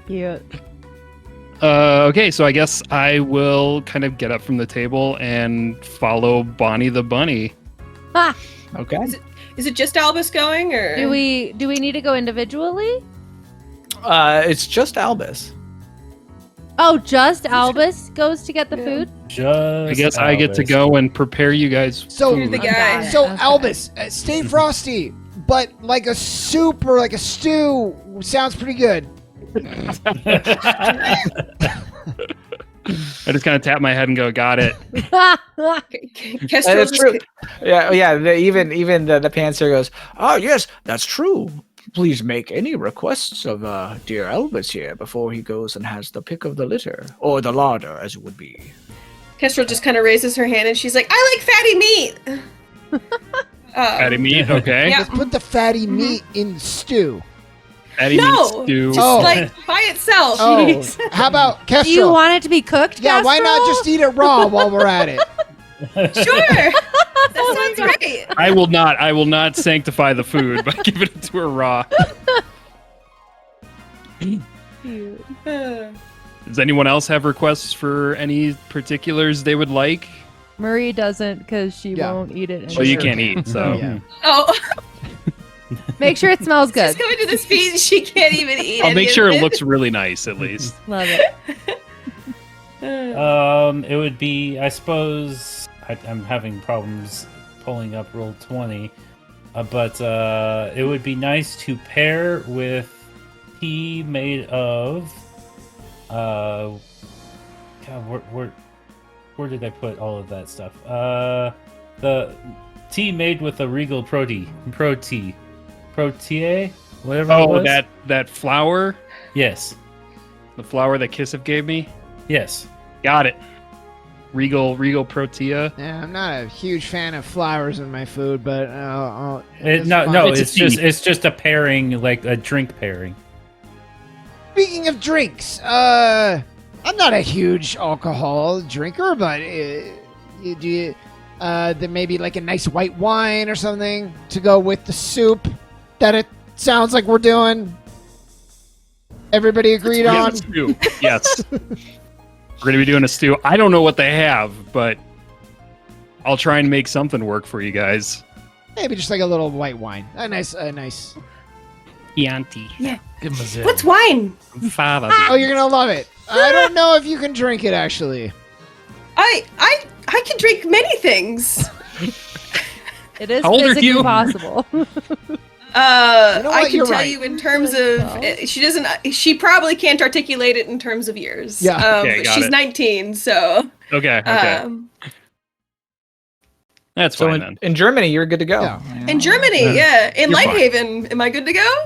Cute. Okay, so I guess I will kind of get up from the table and follow Bonnie the bunny. Ah, Okay. Is it just Albus going, or do we need to go individually? It's just Albus. Oh, just Albus goes to get the food? Just I guess I get to go and prepare you guys. So, You're the guy. so Okay. Albus, stay frosty, but like a soup or like a stew sounds pretty good. I just kind of tap my head and go, got it. Kestrel That's just- true. Yeah. Even the pantser goes, "Oh yes, that's true. Please make any requests of dear Albus here before he goes and has the pick of the litter, or the larder, as it would be." Kestrel just kind of raises her hand and she's like, "I like fatty meat." Fatty meat, okay. Yeah. Let's put the fatty meat in stew. Fatty No, meat stew. just Oh. like by itself. Oh, how about Do you Kestrel? want it to be cooked, Yeah, why not Kestrel? just eat it raw while we're at it? Sure, that sounds great. I will not sanctify the food by giving it to her raw. Cute. Does anyone else have requests for any particulars they would like? Marie doesn't because she Yeah. won't eat it. Well, you anymore. can't eat, so. Yeah. Oh, Make sure it smells good. she's coming to this feed and she can't even eat. I'll any make of sure it looks really nice, at least. Love it. It would be, I suppose, I'm having problems pulling up Roll20, but it would be nice to pair with tea made of. God, where did I put all of that stuff? The tea made with a regal protea, whatever it Oh, was. that flour? Yes, The flour that Kissif gave me? yes. Got it. Regal Protea. Yeah, I'm not a huge fan of flowers in my food, but No, that's no, fine. It's a it's just a pairing, like a drink pairing. Speaking of drinks, I'm not a huge alcohol drinker, but there may be like a nice white wine or something to go with the soup that it sounds like we're doing. Everybody agreed Yeah, on? stew. Yes. We're going to be doing a stew. I don't know what they have, but I'll try and make something work for you guys. Maybe just like a little white wine. A nice. Chianti. Give him a zip. What's wine? Fava. Oh, you're gonna love it. I don't know if you can drink it actually. I can drink many things. It is How old are physically you? possible. know I what? can You're tell right. you in terms of she doesn't. She probably can't articulate it in terms of years. Yeah. Okay, but got she's it. 19, so Okay. That's So fine then. in Germany, you're good to go. Yeah. in Germany, yeah, in You're fine. Lighthaven, am I good to go?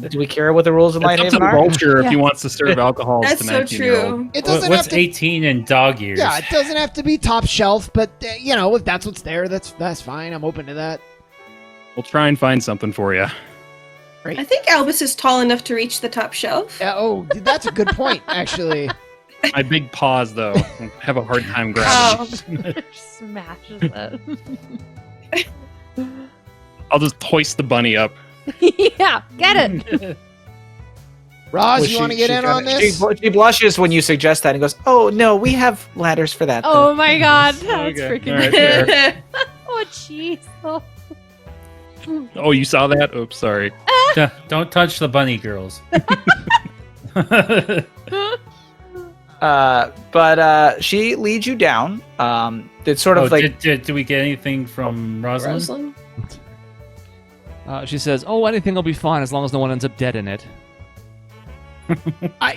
Do we care what the rules in It's up to Lighthaven the are? vulture if Yeah. he wants to serve alcohol That's to so 19-year-old. true. It doesn't What's have to. 18 in dog years? Yeah, it doesn't have to be top shelf, but if that's what's there, that's fine. I'm open to that. We'll try and find something for you. I think Albus is tall enough to reach the top shelf. That's a good point, actually. My big paws, though, have a hard time grabbing. Oh, Smashes it. I'll just hoist the bunny up. Yeah, get it. Roz, Well, you want to get in on this? She blushes when you suggest that and goes, "Oh no, we have ladders for that." Oh my god, that's Okay. freaking All right, weird. fair. Oh jeez. Oh. Oh, you saw that? Oops, sorry. Don't touch the bunny girls. But she leads you down. It's sort of like did we get anything from Rosalind? She says, "Oh, anything will be fine as long as no one ends up dead in it."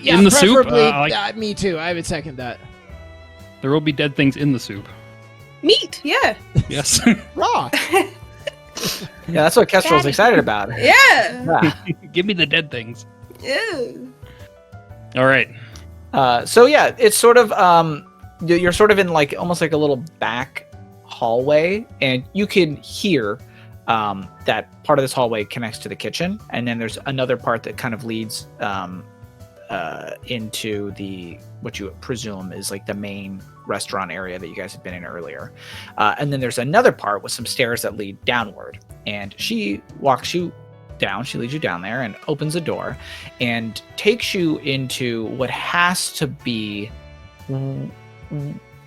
Yeah, In the soup? preferably, me too. I would second that. There will be dead things in the soup. Meat, yeah, Yes. Raw. yeah, that's what Kestrel's excited about. yeah, Yeah. Give me the dead things. yeah. All right. So yeah, it's sort of you're sort of in like almost like a little back hallway, and you can hear that part of this hallway connects to the kitchen, and then there's another part that kind of leads into the what you presume is like the main restaurant area that you guys had been in earlier, and then there's another part with some stairs that lead downward, and she walks you down. She leads you down there and opens a door and takes you into what has to be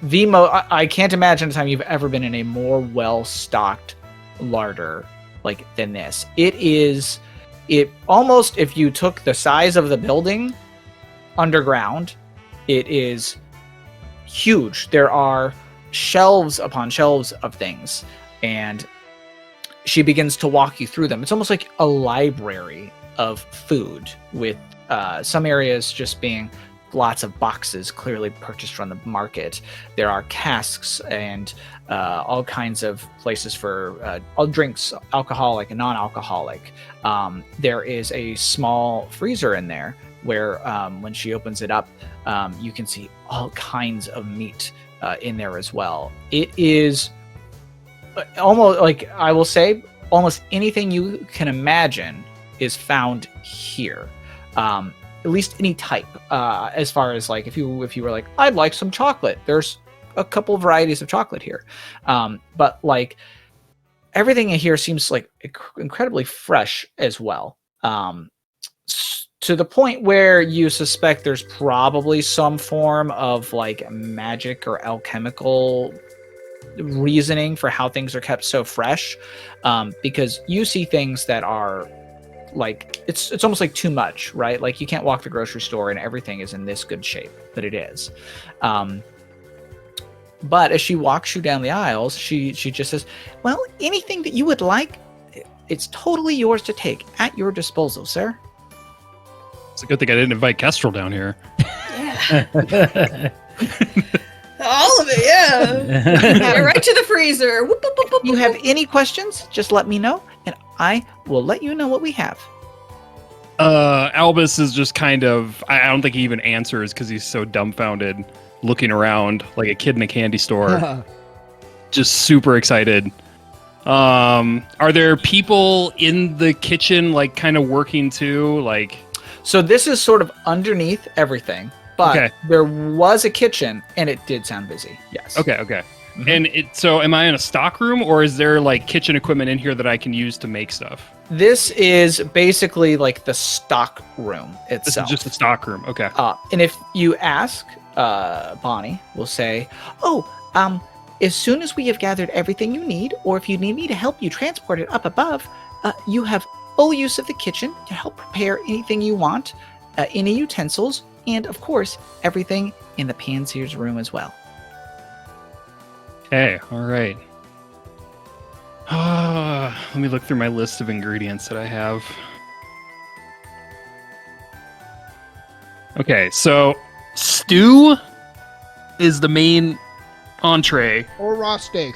I can't imagine a time you've ever been in a more well-stocked larder like than this. It almost, if you took the size of the building underground, it is huge. There are shelves upon shelves of things, and she begins to walk you through them. It's almost like a library of food, with some areas just being lots of boxes clearly purchased from the market. There are casks and all kinds of places for all drinks, alcoholic and non-alcoholic. There is a small freezer in there where when she opens it up, you can see all kinds of meat in there as well. It is almost, like I will say, almost anything you can imagine is found here. At least any type. As far as like, if you were like, I'd like some chocolate, there's a couple varieties of chocolate here. But like everything in here seems like incredibly fresh as well. To the point where you suspect there's probably some form of like magic or alchemical reasoning for how things are kept so fresh, because you see things that are like, it's almost like too much, right? Like you can't walk the grocery store and everything is in this good shape, but it is. But as she walks you down the aisles, she just says, well, anything that you would like, it's totally yours to take, at your disposal, sir. It's a good thing I didn't invite Kestrel down here. Yeah. All of it, yeah. Get it right to the freezer. Whoop, whoop, whoop, whoop, If you whoop. have any questions, just let me know, and I will let you know what we have. Albus is just kind of, I don't think he even answers because he's so dumbfounded, looking around like a kid in a candy store. Just super excited. Are there people in the kitchen like kind of working too? Like, So this is sort of underneath everything, but Okay. there was a kitchen and it did sound busy. Yes. okay. Mhm. And so am I in a stock room, or is there like kitchen equipment in here that I can use to make stuff? This is basically like the stock room This itself. is just a stock room. Okay. And if you ask, Bonnie will say, as soon as we have gathered everything you need, or if you need me to help you transport it up above, you have full use of the kitchen to help prepare anything you want, any utensils, and of course, everything in the Pansier's room as well. Okay. All right. Let me look through my list of ingredients that I have. Okay, so stew is the main entree. Or raw steak.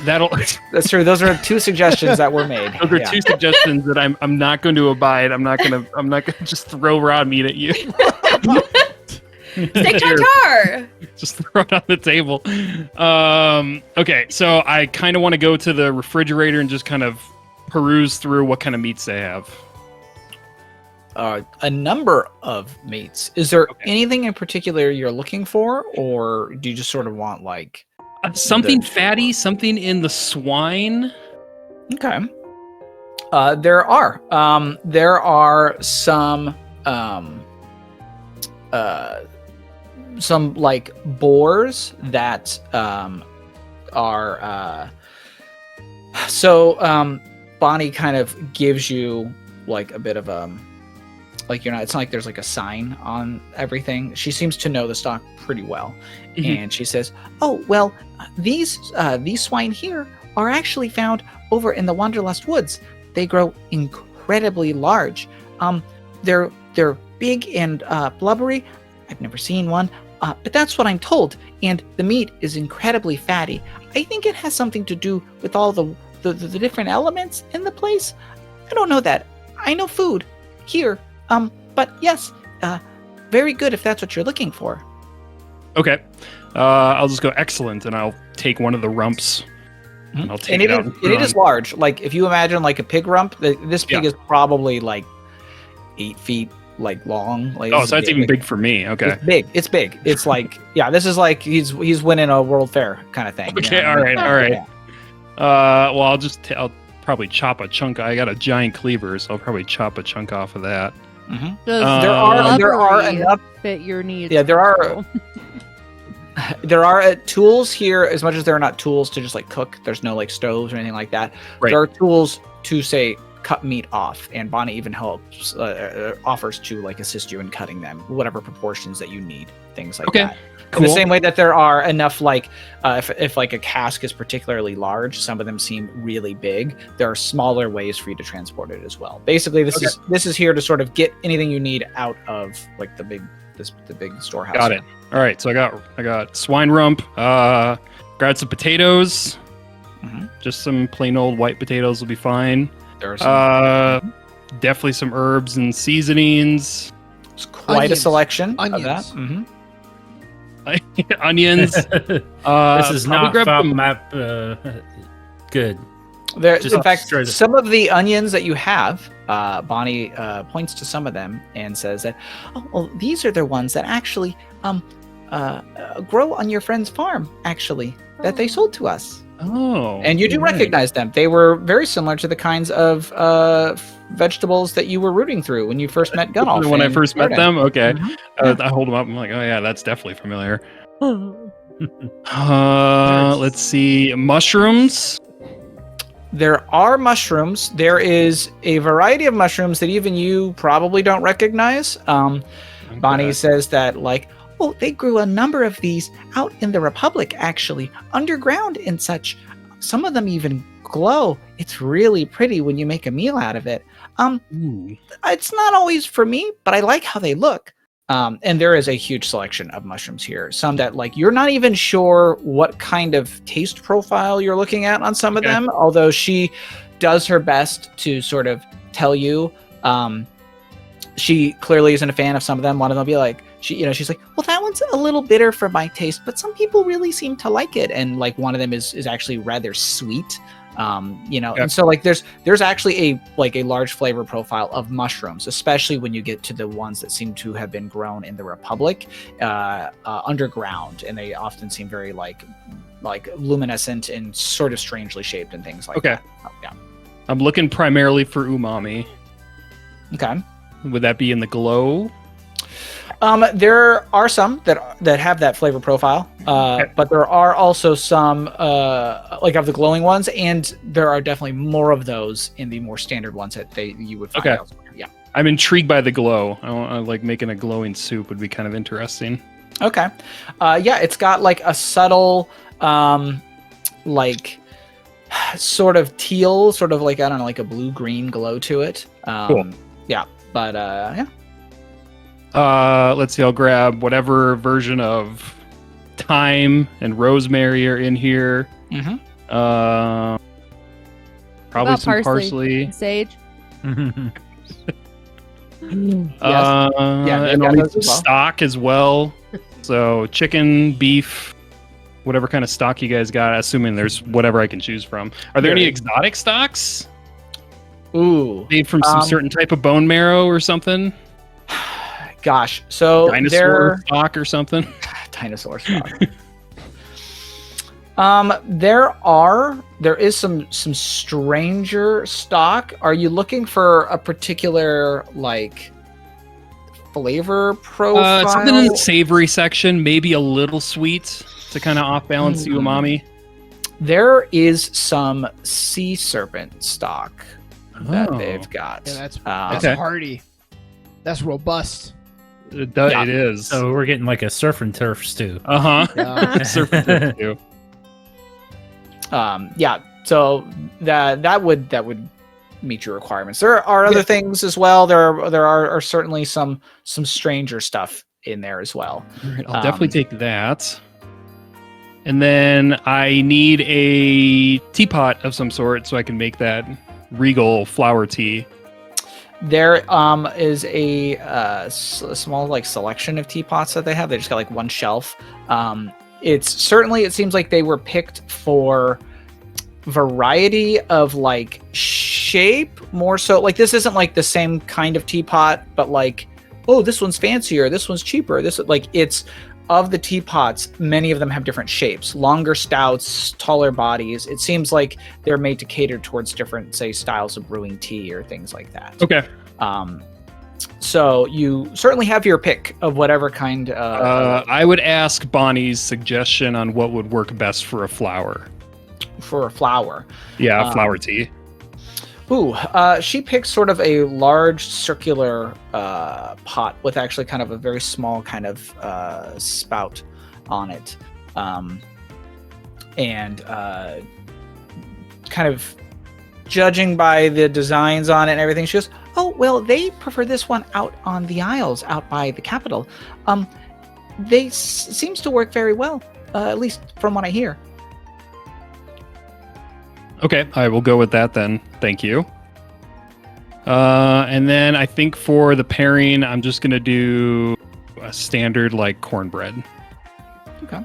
That'll That's true. Those are two suggestions that were made. those are Yeah. two suggestions that I'm not going to abide. I'm not gonna just throw raw meat at you. Steak tartare. Just throw it on the table. Okay, so I kind of want to go to the refrigerator and just kind of peruse through what kind of meats they have. A number of meats. Is there anything in particular you're looking for, or do you just sort of want like Something fatty, something in the swine. Okay. There are some like boars that are Bonnie kind of gives you like a bit of like it's not like there's like a sign on everything. She seems to know the stock pretty well. Mhm. And she says, "Oh, well, these swine here are actually found over in the Wonderlust woods. They grow incredibly large. They're big and blubbery. I've never seen one, but that's what I'm told. And the meat is incredibly fatty. I think it has something to do with all the different elements in the place. I don't know that. I know food here. But yes, very good if that's what you're looking for." Okay. I'll just go excellent, and I'll take one of the rumps. And I'll take And it out. it is large. Like if you imagine like a pig rump, this pig is probably like 8 feet like long. Like, Oh, this so is that's even big for me. Okay. It's big. It's big. It's like this is like he's winning a world fair kind of thing. Okay. You know? All right. Yeah. Well, I'll probably chop a chunk. I got a giant cleaver, so I'll probably chop a chunk off of that. Mhm. Does There are rubbery enough. fit your needs. Yeah, there are- Michael? There are tools here, as much as there are not tools to just like cook. There's no like stoves or anything like that. Right. There are tools to say cut meat off, and Bonnie even helps, offers to like assist you in cutting them, whatever proportions that you need, things like Okay, that. cool. In the same way that there are enough like if like a cask is particularly large, some of them seem really big. There are smaller ways for you to transport it as well. Basically, this is here to sort of get anything you need out of like the big storehouse. Got it. All right, so I got swine rump. Grab some potatoes. Mhm. Just some plain old white potatoes will be fine. There are some, Definitely some herbs and seasonings. it's quite a Onions. selection of Onions. that. Mhm. Onions. This is probably not grab Fab some- map good. There, Just in fact, straight- some of the onions that you have, Bonnie points to some of them and says that, "Oh, well, these are the ones that actually grow on your friend's farm, actually, that they sold to us." Oh. And you do right. recognize them. They were very similar to the kinds of vegetables that you were rooting through when you first met Gunolf. When I in first met Jordan. them? Okay. Mhm. I hold them up. I'm like, oh yeah, that's definitely familiar. There's- Let's see. Mushrooms. There are mushrooms. There is a variety of mushrooms that even you probably don't recognize. Bonnie Okay. says that, like, oh, they grew a number of these out in the Republic, actually, underground and such. Some of them even glow. It's really pretty when you make a meal out of it. Ooh. It's not always for me, but I like how they look. And there is a huge selection of mushrooms here. Some that, like, you're not even sure what kind of taste profile you're looking at on some of Okay. them, although she does her best to sort of tell you. She clearly isn't a fan of some of them. One of them will be like, she's like, well, that one's a little bitter for my taste, but some people really seem to like it. And like one of them is actually rather sweet. Yep. And so like there's actually a large flavor profile of mushrooms, especially when you get to the ones that seem to have been grown in the Republic underground, and they often seem very like luminescent and sort of strangely shaped and things like Okay. that. Oh, yeah. I'm looking primarily for umami. Okay. Would that be in the glow? There are some that have that flavor profile, but there are also some like of the glowing ones, and there are definitely more of those in the more standard ones that you would find Okay. elsewhere. Yeah. I'm intrigued by the glow. I like making a glowing soup would be kind of interesting. Okay. Yeah, it's got like a subtle, like sort of teal, sort of like, I don't know, like a blue-green glow to it. Cool. Yeah, but yeah. Let's see. I'll grab whatever version of thyme and rosemary are in here. Mm-hmm. Probably About some parsley. Sage. Yes. And they've got I'll need those some as well. stock as well. So chicken, beef, whatever kind of stock you guys got. Assuming there's whatever I can choose from. Are there any There- exotic stocks Ooh, made from some Um, certain type of bone marrow or something? gosh. So Dinosaur stock or something? dinosaur stock. There is some stranger stock. Are you looking for a particular like flavor profile? Something in the savory section, maybe a little sweet to kind of off balance the umami. There is some sea serpent stock that Oh. they've got. Yeah, that's Okay. hearty. That's robust. Yeah. It is. So we're getting like a surf and turf stew. Uh-huh. Yeah. Serpent too. Yeah. So that would meet your requirements. There are other things as well. There are certainly some stranger stuff in there as well. All right, I'll definitely take that. And then I need a teapot of some sort so I can make that regal flower tea. There is a small like selection of teapots that they have. They just got like one shelf. It seems like they were picked for variety of like shape more so. Like this isn't like the same kind of teapot, but like, oh, this one's fancier, this one's cheaper. This like it's of the teapots, many of them have different shapes, longer stouts, taller bodies. It seems like they're made to cater towards different, say, styles of brewing tea or things like that. Okay. So you certainly have your pick of whatever kind. I would ask Bonnie's suggestion on what would work best for a flower. For a flower. Yeah, flower tea. Ooh, she picks sort of a large circular pot with actually kind of a very small kind of spout on it. And kind of judging by the designs on it and everything, she goes, oh, well, they prefer this one out on the Isles, out by the capital. They seems to work very well, at least from what I hear. Okay, I will go with that then. Thank you. And then I think for the pairing, I'm just going to do a standard like cornbread. Okay.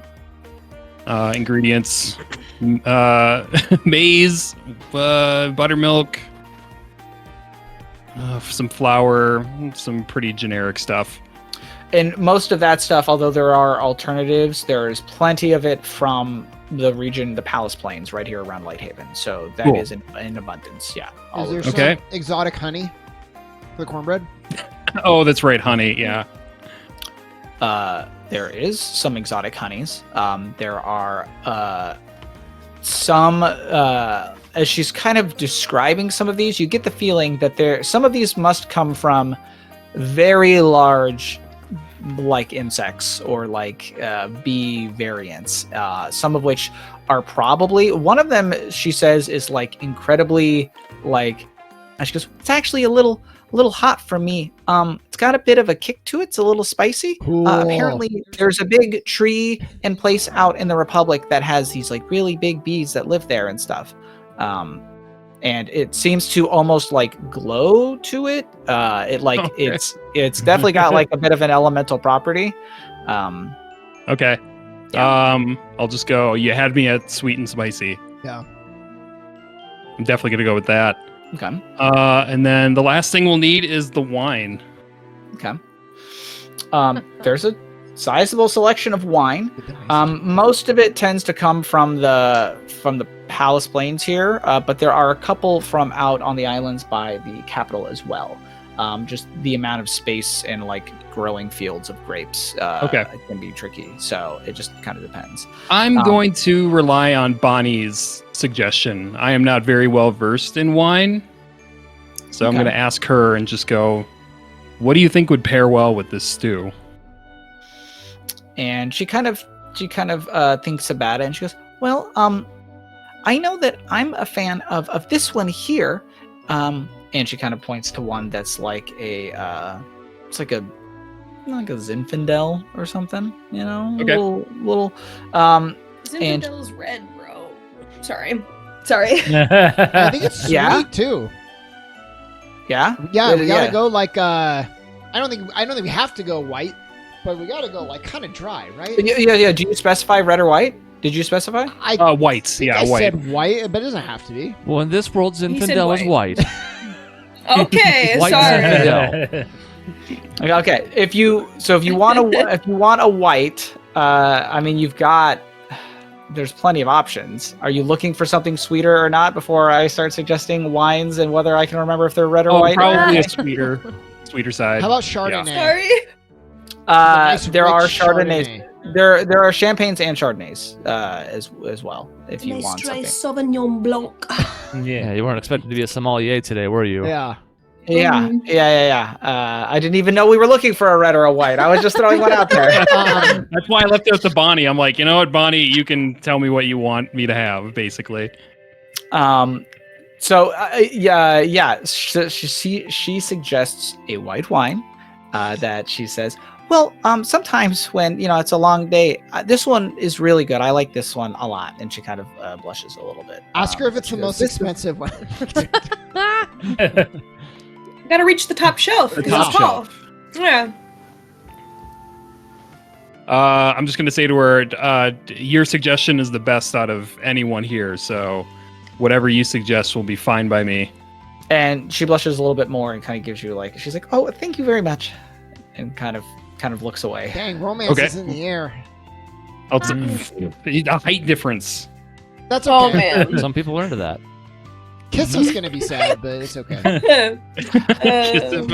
Ingredients, maize, buttermilk, some flour, some pretty generic stuff. And most of that stuff, although there are alternatives, there's plenty of it from the region, the Palace Plains, right here around Lighthaven. So that is in abundance. Yeah. Is there Okay. some exotic honey for the cornbread? Oh, that's right, honey. Yeah. There is some exotic honeys. There are some, as she's kind of describing some of these, you get the feeling that some of these must come from very large, like insects or like bee variants, some of which are probably, one of them she says is like incredibly like, and she goes, it's actually a little hot for me. It's got a bit of a kick to it. It's a little spicy. Cool. Apparently there's a big tree and place out in the Republic that has these like really big bees that live there and stuff. And it seems to almost like glow to it. It's definitely got like a bit of an elemental property. Okay. Yeah. I'll just go. You had me at sweet and spicy. Yeah. I'm definitely gonna go with that. Okay. And then the last thing we'll need is the wine. Okay. There's a sizable selection of wine. Most of it tends to come from the Palace Plains here, but there are a couple from out on the islands by the capital as well. Just the amount of space and like growing fields of grapes can be tricky. So it just kind of depends. I'm going to rely on Bonnie's suggestion. I am not very well versed in wine, so I'm going to ask her and just go, what do you think would pair well with this stew? And she kind of thinks about it and she goes, well, I know that I'm a fan of this one here. And she kind of points to one that's like it's like a Zinfandel or something, you know? Okay. Little Zinfandel's red, bro. Sorry. I think it's sweet Yeah? too. Yeah? Yeah, we gotta go like I don't think we have to go white, but we gotta go like kind of dry, right? Yeah. Do you specify red or white? Did you specify? Whites. I Yeah, white. said white, but it doesn't have to be. Well, in this world, said Zinfandel is white. Okay, White sorry. Zinfandel. Okay. If you want a white, I mean there's plenty of options. Are you looking for something sweeter or not before I start suggesting wines and whether I can remember if they're red or white? Probably a sweeter side. How about Chardonnay? Sorry. Nice There rich are Chardonnays. Chardonnay. There are champagnes and Chardonnays as well. If you want something. Sauvignon Blanc. Yeah, you weren't expected to be a sommelier today, were you? Yeah. Yeah. I didn't even know we were looking for a red or a white. I was just throwing one out there. That's why I left it up to Bonnie. I'm like, you know what, Bonnie, you can tell me what you want me to have, basically. She suggests a white wine that she says, well, sometimes when, it's a long day, this one is really good. I like this one a lot. And she kind of blushes a little bit. Ask her if it's the most expensive one. Gotta reach the top shelf. The 'cause top it's tall. shelf. Yeah. I'm just going to say to her, your suggestion is the best out of anyone here. So whatever you suggest will be fine by me. And she blushes a little bit more and kind of gives you she's like, oh, thank you very much. And kind of kind of looks away. Dang, romance Okay. is in the air. A height difference. That's Oh okay. man. Some people are into that. Kiss is gonna be sad, but it's okay.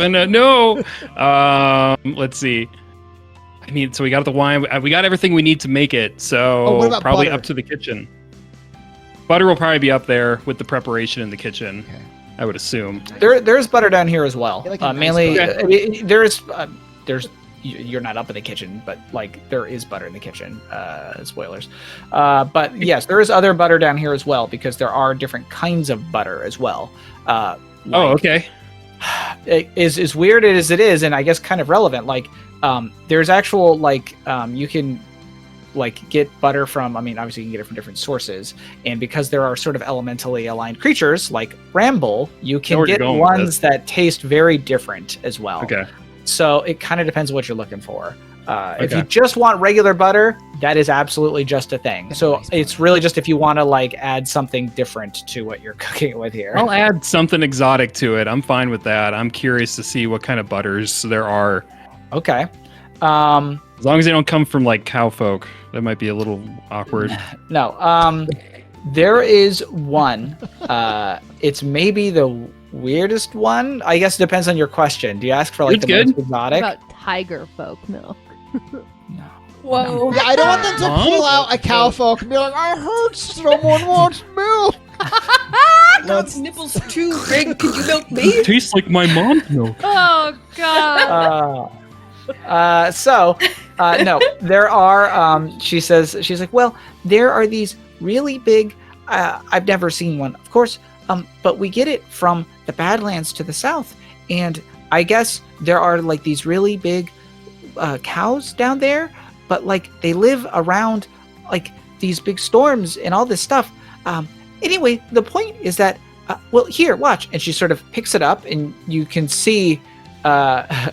No. Let's see. I mean, so we got the wine. We got everything we need to make it. So Oh, what about probably butter? up to the kitchen. Butter will probably be up there with the preparation in the kitchen. Okay. I would assume. There's butter down here as well. Yeah, like a nice Mainly, butter. there's you're not up in the kitchen, but like there is butter in the kitchen. Spoilers. But yes, there is other butter down here as well because there are different kinds of butter as well. Oh, okay. As weird as it is, and I guess kind of relevant. Like, there's actual you can get butter from. I mean, obviously you can get it from different sources, and because there are sort of elementally aligned creatures like bramble, you can where you're get going with ones that taste very different as well. Okay. So it kind of depends on what you're looking for. If you Okay. just want regular butter, that is absolutely just a thing. That's So nice it's really just if you want to add something different to what you're cooking with here. I'll add something exotic to it. I'm fine with that. I'm curious to see what kind of butters there are. Okay. As long as they don't come from cow folk, that might be a little awkward. No. There is one. It's maybe the weirdest one. I guess it depends on your question. Do you ask for It's the most good. exotic? About tiger folk milk. Whoa. Yeah, I don't want them to Huh? pull out a cow folk and be like, I heard someone wants milk. I got nipples too big. Could you milk me? Tastes like my mom's milk. Oh god. No, there are. She's like, well, there are these really big. I've never seen one, of course. But we get it from the Badlands to the south, and I guess there are these really big cows down there, but they live around these big storms and all this stuff. Anyway, the point is that well, here, watch, and she sort of picks it up, and you can see a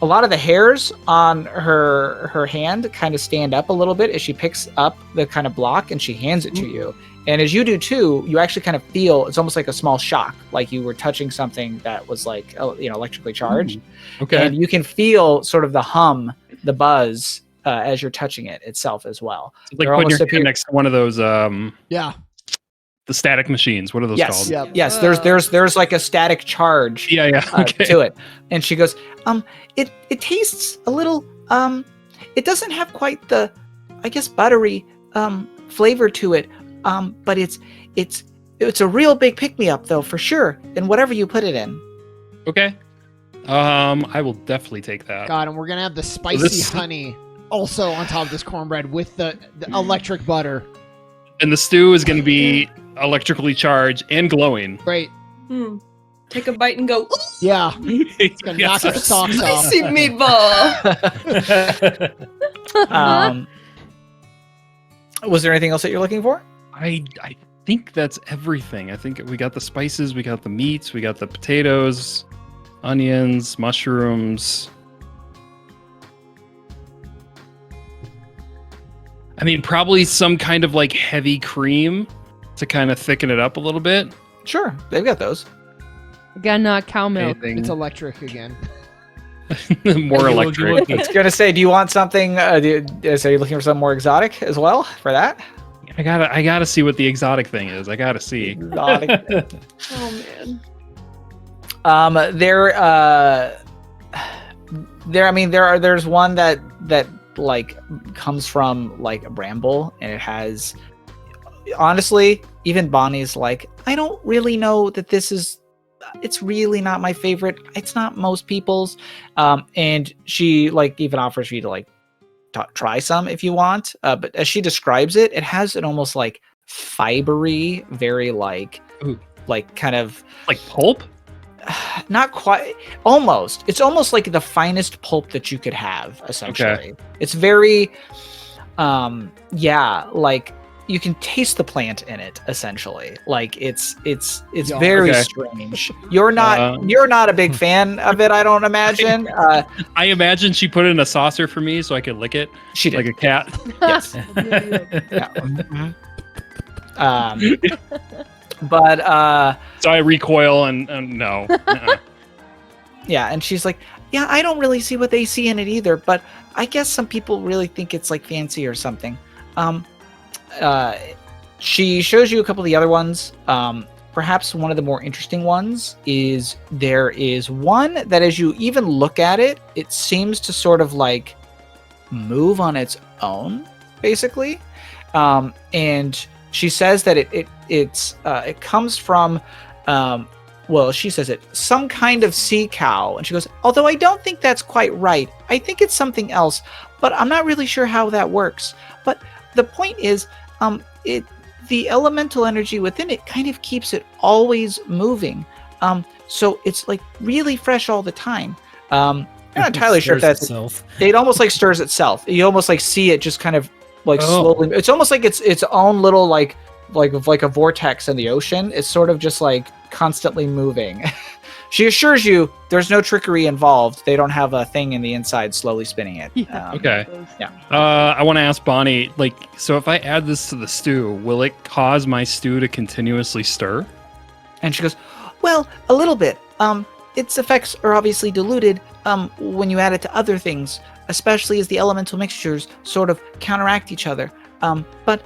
lot of the hairs on her hand kind of stand up a little bit as she picks up the kind of block and she hands it to you. And as you do too, you actually kind of feel it's almost like a small shock, like you were touching something that was electrically charged. Okay. And you can feel sort of the hum, the buzz as you're touching it itself as well. It's like They're putting almost your hand appear- next to one of those Yeah. the static machines. What are those Yes, called? Yep. yes. There's a static charge Yeah. Okay. to it, and she goes, it tastes a little, it doesn't have quite the, I guess, buttery flavor to it, but it's a real big pick me up though for sure. And whatever you put it in. Okay. I will definitely take that. God, and we're gonna have the spicy this- honey also on top of this cornbread with the electric butter. And the stew is going to be electrically charged and glowing. Great. Take a bite and go, ooh, Yeah. It's gonna knock your socks off. spicy meatball. Was there anything else that you're looking for? I think that's everything. I think we got the spices, we got the meats, we got the potatoes, onions, mushrooms. I mean, probably some kind of heavy cream to kind of thicken it up a little bit. Sure, they've got those. Again, not cow milk. Anything It's electric again. more electric. I was gonna say, do you want something? Are you looking for something more exotic as well for that? I gotta see what the exotic thing is. I gotta see. Exotic. Oh man. There's one that comes from a bramble, and it has, honestly, even Bonnie's I don't really know that it's really not my favorite. It's not most people's. And she even offers for you to try some if you want. But as she describes it, it has an almost fibery, very Ooh. kind of Pulp? not quite, almost. It's almost like the finest pulp that you could have, essentially. It's very, you can taste the plant in it, essentially. It's Yeah. very Okay. strange. You're not a big fan of it, I don't imagine. I imagine she put it in a saucer for me so I could lick it She did. like a cat. Yes. But So I recoil and no. Uh-uh. yeah, and she's like, Yeah, I don't really see what they see in it either, but I guess some people really think it's like fancy or something. She shows you a couple of the other ones. Perhaps one of the more interesting ones is there is one that as you even look at it, it seems to sort of like move on its own, basically. And she says that it comes from, well, she says it, some kind of sea cow. And she goes, although I don't think that's quite right. I think it's something else, but I'm not really sure how that works. But the point is, the elemental energy within it kind of keeps it always moving. So it's like really fresh all the time. I'm not entirely sure if that's itself. It almost like stirs itself. You almost like see it just kind of like slowly. It's almost like it's its own little like a vortex in the ocean. It's sort of just like constantly moving. She assures you there's no trickery involved. They don't have a thing in the inside slowly spinning it. Okay. Yeah. I want to ask Bonnie, like, so if I add this to the stew, will it cause my stew to continuously stir? And she goes, well, a little bit. Its effects are obviously diluted when you add it to other things, especially as the elemental mixtures sort of counteract each other. But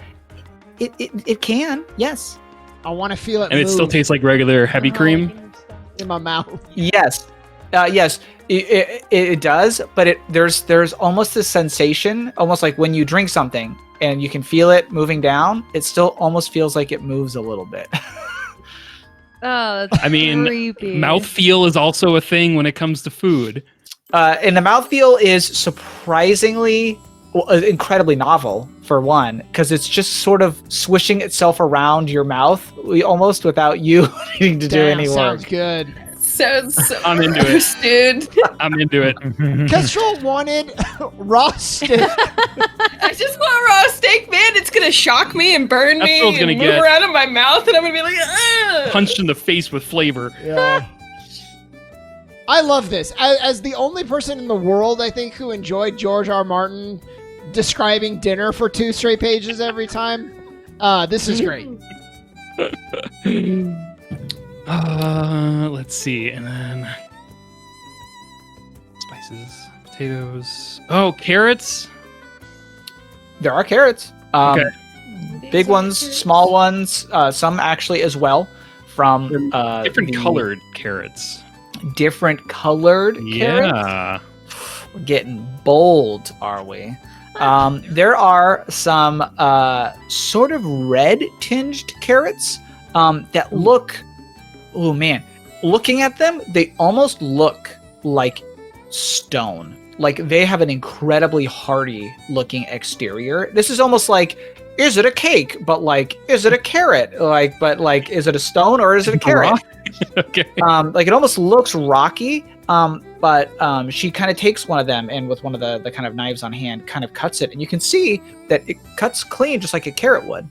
it can, yes. I want to feel it And move it still tastes like regular heavy cream? in my mouth. Yes. Yes, it does, but there's almost this sensation, almost like when you drink something and you can feel it moving down, it still almost feels like it moves a little bit. Oh, that's I mean, creepy. mouthfeel is also a thing when it comes to food. And the mouthfeel is surprisingly, incredibly novel, for one, because it's just sort of swishing itself around your mouth, almost without you needing to do any work. Sounds good. Sounds so I'm into gross, dude. I'm into it. Kestrel wanted raw steak. I just want raw steak, man. It's gonna shock me and burn That's me what I was and gonna move get. around in my mouth, and I'm gonna be like, ugh. Punched in the face with flavor. Yeah. I love this. As the only person in the world, I think, who enjoyed George R. Martin describing dinner for 2 straight pages every time, this is great. Let's see, and then spices, potatoes. Oh, carrots. There are carrots. Okay. Big ones, small ones, some actually as well. From Different colored carrots. different colored carrots. Yeah. We're getting bold, are we? There are some sort of red tinged carrots that look, oh man, looking at them, they almost look like stone. Like they have an incredibly hardy looking exterior. This is almost like, is it a cake? But like, is it a carrot? Like, but like, is it a stone or is it a carrot? Okay. Like it almost looks rocky. But she kind of takes one of them and with one of the kind of knives on hand, kind of cuts it, and you can see that it cuts clean just like a carrot would.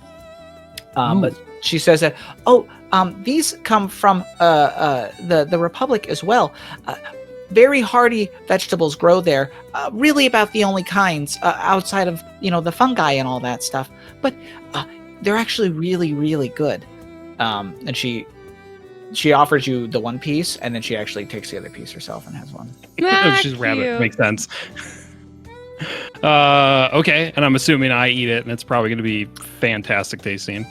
But she says that, these come from the Republic as well. Very hardy vegetables grow there. Really about the only kinds outside of the fungi and all that stuff. But they're actually really, really good. And she offers you the one piece, and then she actually takes the other piece herself and has one. Ah, She's rabbit. cute. Makes sense. Okay, and I'm assuming I eat it, and it's probably going to be fantastic tasting.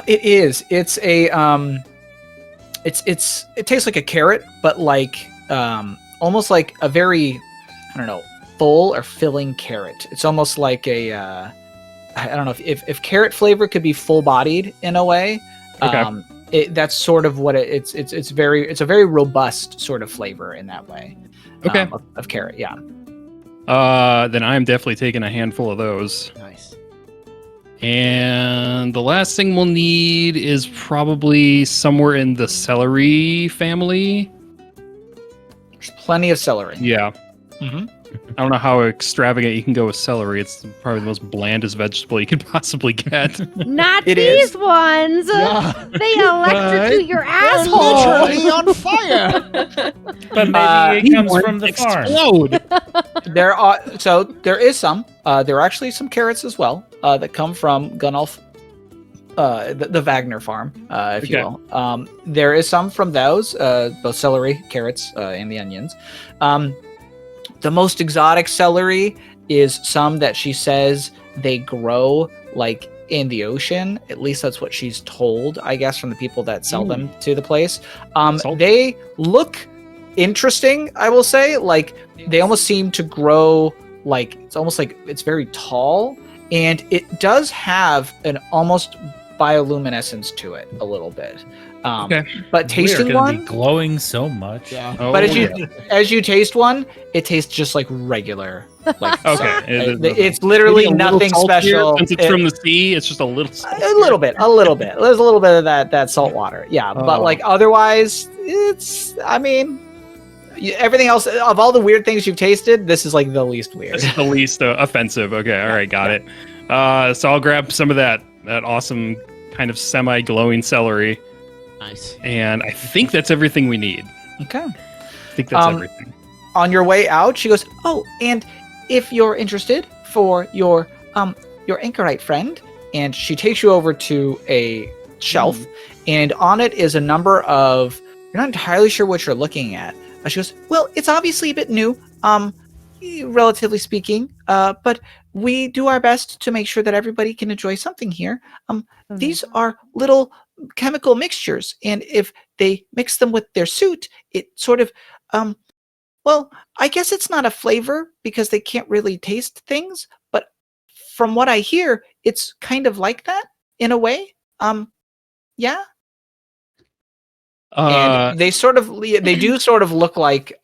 It is. It's a it tastes like a carrot, but like almost like a very, I don't know, full or filling carrot. It's almost like a I don't know if carrot flavor could be full bodied in a way. Okay. That's sort of what it's a very robust sort of flavor in that way. Okay. Of carrot, yeah. Then I'm definitely taking a handful of those. Nice. And the last thing we'll need is probably somewhere in the celery family. There's plenty of celery. Yeah. Mm-hmm. I don't know how extravagant you can go with celery. It's probably the most blandest vegetable you could possibly get. Not It these is. ones. Yeah. They electrocute your They're asshole. literally on fire. But maybe it comes from the farm. Explode. There is some. There are actually some carrots as well that come from Gunnulf, the Wagner farm, if you Okay. will. There is some from those, both celery, carrots, and the onions. The most exotic celery is some that she says they grow like in the ocean. At least that's what she's told, I guess, from the people that sell them to the place. Salt. They look interesting, I will say. Like they almost seem to grow like it's almost like it's very tall, and it does have an almost bioluminescence to it a little bit. Okay. But tasting We're gonna one, be glowing so much. Yeah. Oh, but yeah. as you taste one, it tastes just like regular. Like Okay. salt. It- It's literally maybe a little nothing saltier, special. Since it's from the sea, it's just a little. A little bit. There's a little bit of that salt water. Yeah, but Oh. like otherwise, it's. I mean, everything else of all the weird things you've tasted, this is like the least weird. This is the least offensive. Okay, all right, got it. So I'll grab some of that awesome kind of semi-glowing celery, Nice. and I think that's everything we need. Okay. I think that's everything. On your way out, she goes, "Oh, and if you're interested for your anchorite friend," and she takes you over to a shelf, and on it is a number of. You're not entirely sure what you're looking at. She goes, "Well, it's obviously a bit new, relatively speaking, but we do our best to make sure that everybody can enjoy something here. These are little chemical mixtures, and if they mix them with their suit, it sort of, well, I guess it's not a flavor because they can't really taste things, but from what I hear, it's kind of like that in a way. Yeah." And they do sort of look like,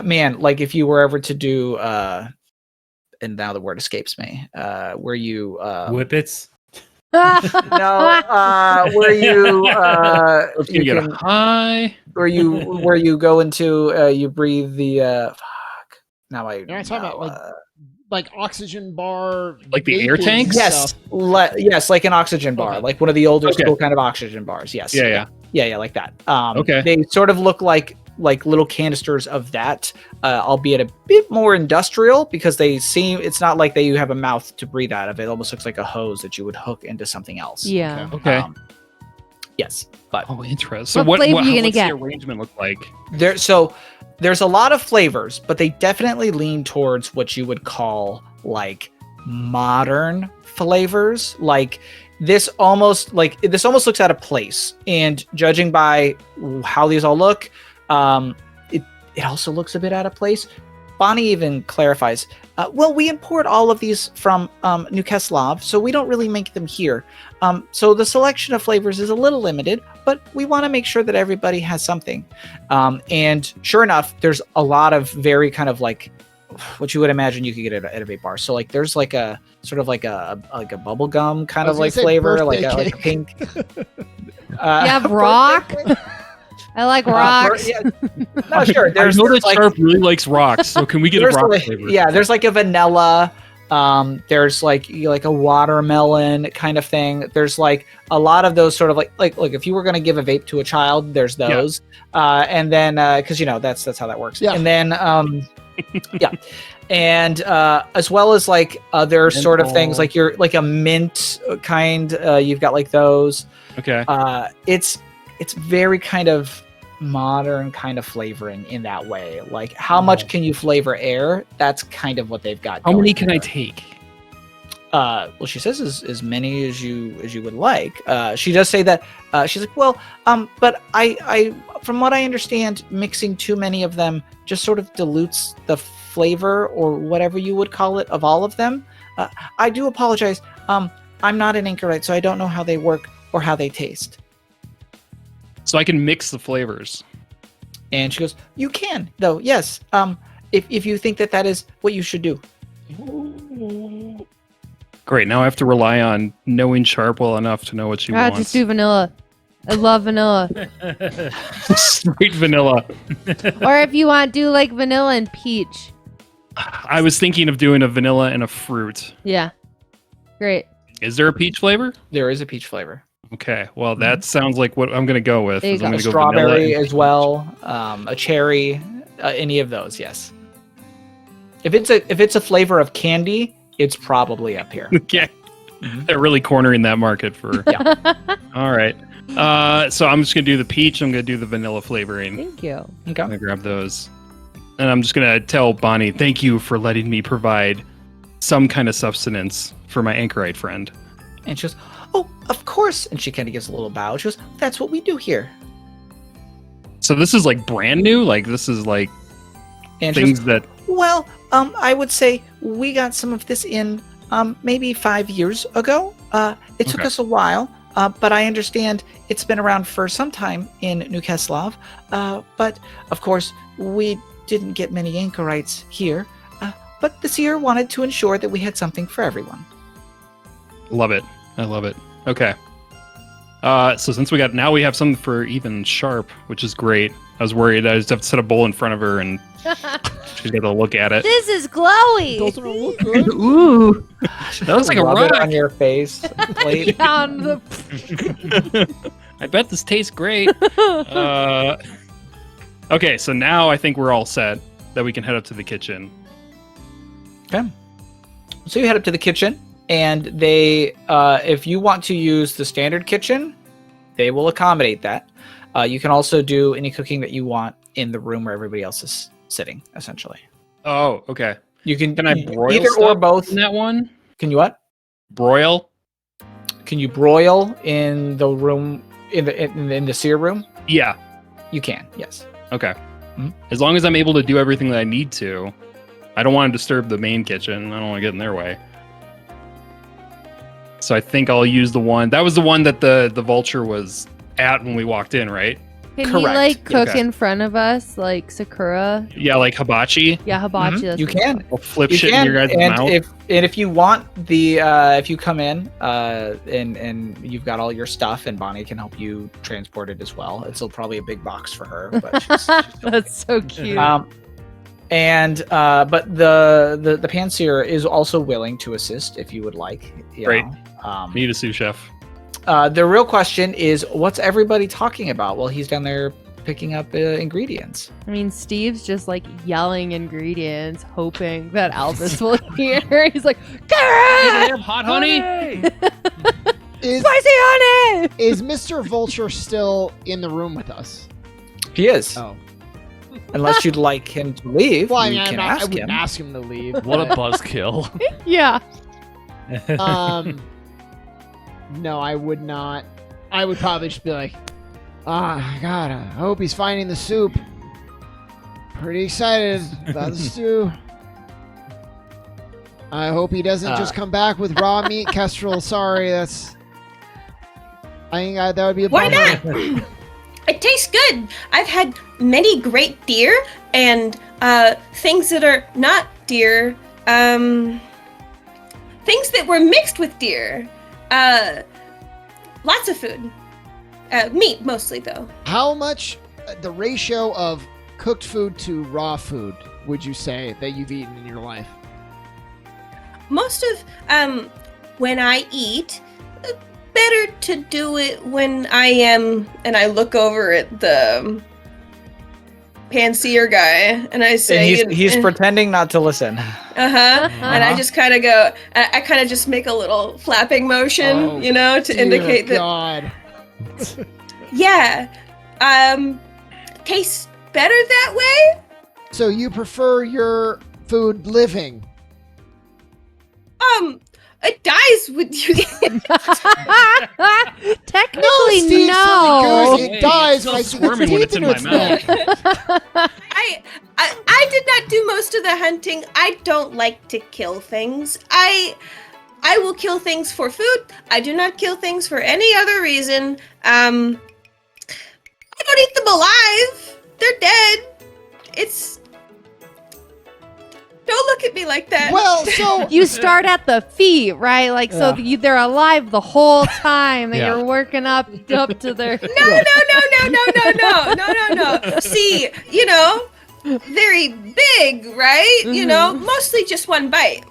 man, like if you were ever to do, and now the word escapes me, where you, Whippets. no, where you, Let's you get can- a high. where you go into, you breathe the, fuck. Now I, You're not talking about like oxygen bar, Like the air vaping tanks? yes, stuff. yes, like an oxygen bar, Okay. like one of the older Okay. school kind of oxygen bars. Yes. Yeah. Yeah, like that. Okay. They sort of look like little canisters of that, albeit a bit more industrial because they seem. It's not like you have a mouth to breathe out of. It almost looks like a hose that you would hook into something else. Yeah. Okay. Yes, but Oh, interesting. So What flavor you gonna what's get? the arrangement look like? there's a lot of flavors, but they definitely lean towards what you would call like modern flavors. Like this almost looks out of place, and judging by how these all look, it also looks a bit out of place. Bonnie even clarifies, well, we import all of these from Newcastle, so we don't really make them here. So the selection of flavors is a little limited, but we want to make sure that everybody has something. And sure enough, there's a lot of very kind of like what you would imagine you could get at a vape bar. So like there's like a sort of like a bubble gum kind I of was gonna like say flavor, like birthday a pink. You have rock. I like rocks. No, sure. I There's know that like, Sharp really likes rocks, so can we get a there's rock like- flavor? yeah, there's like a vanilla. There's like a watermelon kind of thing. There's like a lot of those sort of like look, if you were gonna give a vape to a child, there's those. And then because that's how that works. Yeah. And then yeah. And as well as like other sort of things, like you're like a mint kind. You've got like those. Okay. It's very kind of modern kind of flavoring in that way. Like how much can you flavor air? That's kind of what they've got. How going many can I there. take? Well, she says as many as you would like. She does say that she's like, well, but I from what I understand, mixing too many of them just sort of dilutes the flavor or whatever you would call it of all of them. I do apologize. I'm not an anchorite, so I don't know how they work or how they taste. So I can mix the flavors. And she goes, you can though. Yes. If you think that is what you should do. Great. Now I have to rely on knowing Sharp well enough to know what she wants. Just do vanilla. I love vanilla. Straight vanilla. Or if you want, do like vanilla and peach. I was thinking of doing a vanilla and a fruit. Yeah. Great. Is there a peach flavor? There is a peach flavor. Okay. Well, that sounds like what I'm going to go with. There you is I'm go. gonna go Strawberry vanilla and as well. A cherry. Any of those, yes. If it's a flavor of candy, it's probably up here. Okay. They're really cornering that market for. Yeah. All right. So I'm just going to do the peach. I'm going to do the vanilla flavoring. Thank you. I'm Okay. going to grab those. And I'm just gonna tell Bonnie, thank you for letting me provide some kind of sustenance for my anchorite friend. And she goes, oh, of course. And she kind of gives a little bow. She goes, that's what we do here. So this is like brand new? Like this is like And she things goes, that well, I would say we got some of this in maybe 5 years ago. It took Okay. us a while, but I understand it's been around for some time in Newcastle. But of course, we didn't get many anchorites here. But the seer wanted to ensure that we had something for everyone. love it. I love it. Okay. So since we have something for even Sharp, which is great. I was worried I just have to set a bowl in front of her and she's got to look at it. This is glowy. Doesn't it look good? Ooh, that looks like a Rub it rock. on your face. Plate. On the I bet this tastes great. Okay, so now I think we're all set that we can head up to the kitchen. Okay. So you head up to the kitchen, and they, if you want to use the standard kitchen, they will accommodate that. You can also do any cooking that you want in the room where everybody else is sitting, essentially. Oh, okay. You can I broil either or stuff both. in that one? Can you what? Broil? Can you broil in the room in the seer room? Yeah. You can. Yes. Okay. Mhm. As long as I'm able to do everything that I need to. I don't want to disturb the main kitchen. I don't want to get in their way. So I think I'll use the one. That was the one that the vulture was at when we walked in, right? Can Correct. you like cook Okay. in front of us, like Sakura? Yeah, like hibachi. Yeah, hibachi. Mhm. That's You what it's can. called. I'll flip You shit can, in your guys' and mouth. if you want the if you come in and you've got all your stuff, and Bonnie can help you transport it as well. It's still probably a big box for her, but she's That's so cute. but the panseer is also willing to assist if you would like. You Great. know. Need a sous chef. The real question is, what's everybody talking about while he's down there picking up ingredients? I mean, Steve's just like yelling ingredients, hoping that Albus will hear. He's like, "Carrot! Hot honey? Is, Spicy honey!" is Mr. Vulture still in the room with us? He is, Oh. unless you'd like him to leave. Well, I you mean, can I ask wouldn't him. ask him to leave. What a but, buzzkill. Yeah. No, I would not. I would probably just be like, "Ah, God, I hope he's finding the soup. Pretty excited about the stew. I hope he doesn't just come back with raw meat, Kestrel. Sorry, that's. I think that would be a Why bummer." not? It tastes good. I've had many great deer and things that are not deer. Things that were mixed with deer. Lots of food. Meat mostly, though. How much the ratio of cooked food to raw food would you say that you've eaten in your life? Most of when I eat, better to do it when I am, and I look over at the panseer guy, and I say, And he's pretending not to listen. and I just kind of go, I kind of just make a little flapping motion, Oh, to indicate that, God. yeah, tastes better that way. So you prefer your food living? It dies with you. Technically, Steve, no. something goes, it dies still when I stick squirming when its it's in teeth my into its neck. I did not do most of the hunting. I don't like to kill things. I will kill things for food. I do not kill things for any other reason. I don't eat them alive. They're dead. It's don't look at me like that. Well, so You start at the feet, right? Like, so they're alive the whole time that Yeah. you're working up to their. No. See, very big, right? Mostly just one bite.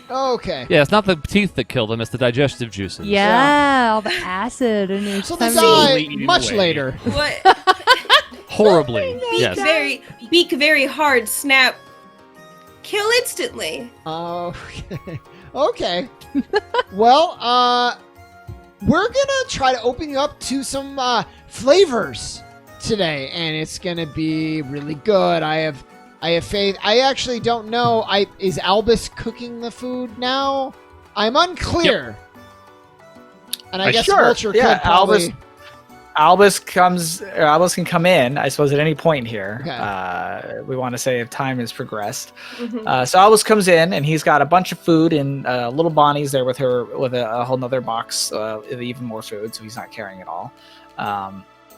okay. Yeah, it's not the teeth that kill them, it's the digestive juices. Yeah, all the acid in your So they stomach. die Eating much away. later. What? Horribly. Yes. Beak very hard, snap, kill instantly. Okay. Okay. Well, we're gonna try to open you up to some flavors today, and it's gonna be really good. I I have faith. I actually don't know. Is Albus cooking the food now? I'm unclear. And I guess sure. Vulture Yeah, could probably... Albus can come in, I suppose, at any point here. Okay. We want to say if time has progressed. Mhm. So Albus comes in, and he's got a bunch of food, and little Bonnie's there with her with a whole nother box of even more food, so he's not carrying it all.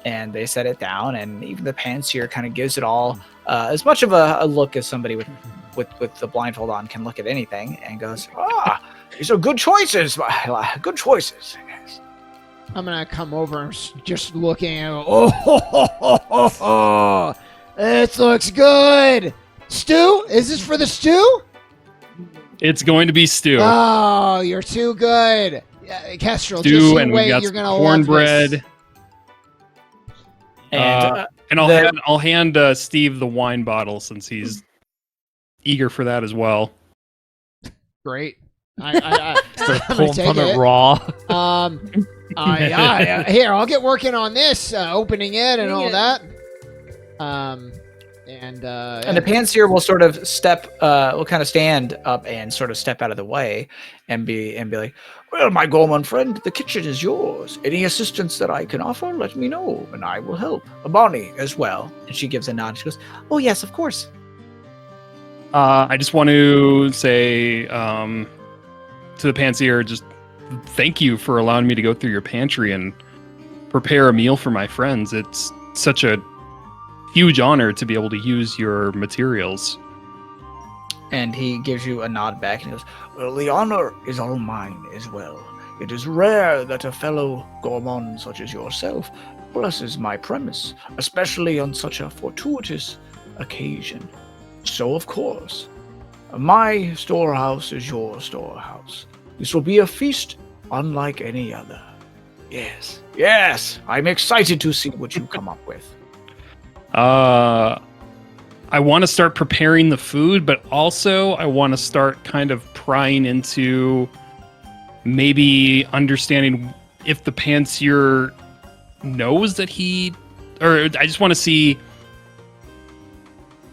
And they set it down, and even the pansier kind of gives it all as much of a look as somebody with the blindfold on can look at anything, and goes, these are good choices, good choices. Yes. I'm gonna come over and just looking at oh, this looks good. Stew? Is this for the stew? It's going to be stew. Oh, you're too good. Yeah, Kestrel, just Stew, you and wait, we got you're some gonna cornbread. love And And I'll hand Steve the wine bottle since he's eager for that as well. this. Great. I'm Start gonna pulling take from it it. raw. Yeah, here, I'll get working on this, opening it and Bring all it. that. And the pansier will sort of will kind of stand up and sort of step out of the way and be like, well, my gourmand friend, the kitchen is yours. Any assistance that I can offer, let me know, and I will help. Bonnie as well. And she gives a nod. She goes, oh, yes, of course. I just want to say to the pansier, just thank you for allowing me to go through your pantry and prepare a meal for my friends. It's such a huge honor to be able to use your materials. And he gives you a nod back and he goes, well, the honor is all mine as well. It is rare that a fellow gourmand such as yourself blesses my premise, especially on such a fortuitous occasion. So, of course, my storehouse is your storehouse. This will be a feast unlike any other. Yes, yes, I'm excited to see what you come up with. I want to start preparing the food, but also I want to start kind of prying into maybe understanding if the pansier knows that I just want to see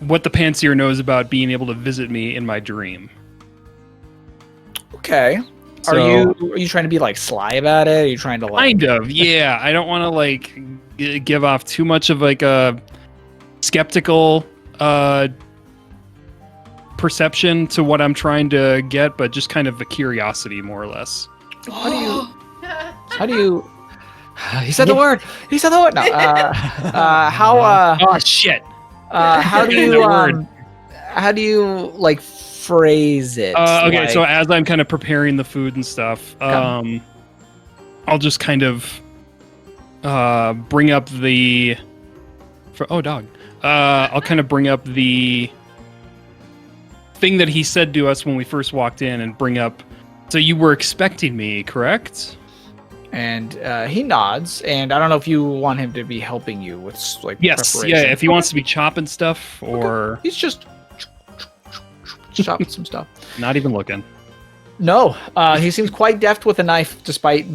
what the pansier knows about being able to visit me in my dream. Okay. So- Are you trying to be like sly about it? Are you trying to like Kind of, yeah. I don't want to like give off too much of like a skeptical perception to what I'm trying to get, but just kind of a curiosity, more or less. How do you? He said the word. He said the word. No. How? Oh shit! How do That you? word. How do you like phrase it? Okay, Like- so as I'm kind of preparing the food and stuff, I'll just kind of bring up the. I'll kind of bring up the thing that he said to us when we first walked in, and bring up. So you were expecting me, correct? And he nods, and I don't know if you want him to be helping you with like Yes. preparation. Yeah. If he wants to be chopping stuff, or He's just chopping some stuff. not even looking. No, he seems quite deft with a knife, despite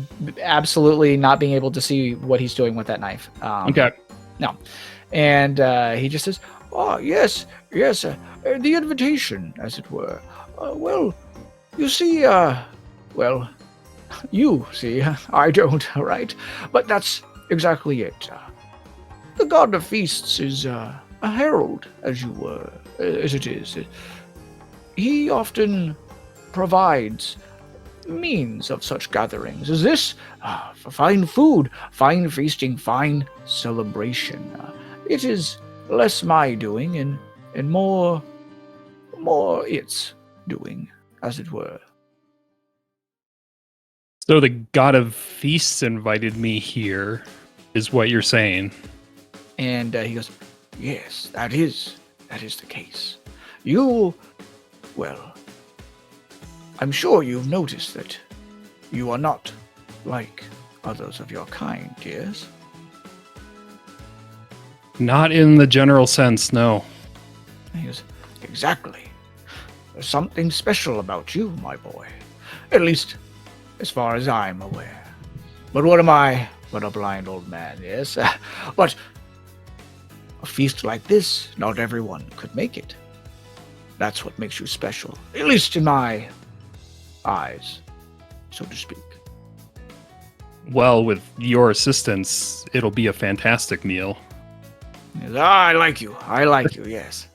absolutely not being able to see what he's doing with that knife. Okay. No, and he just says, "Oh yes, yes, the invitation, as it were. Well, you see, you see, I don't, right? But that's exactly it. The god of feasts is a herald, as you were, as it is. He often provides means of such gatherings as this, for fine food, fine feasting, fine celebration. It is less my doing and more its doing, as it were." So the god of feasts invited me here, is what you're saying. And he goes, "Yes, that is the case. You, well, I'm sure you've noticed that you are not like others of your kind, yes?" Not in the general sense, no. And he goes, "Exactly. There's something special about you, my boy. At least, as far as I'm aware. But what am I but a blind old man, yes? But a feast like this, not everyone could make it. That's what makes you special, at least in my eyes, so to speak. Well, with your assistance, it'll be a fantastic meal. Yes, I like you. I like you, yes.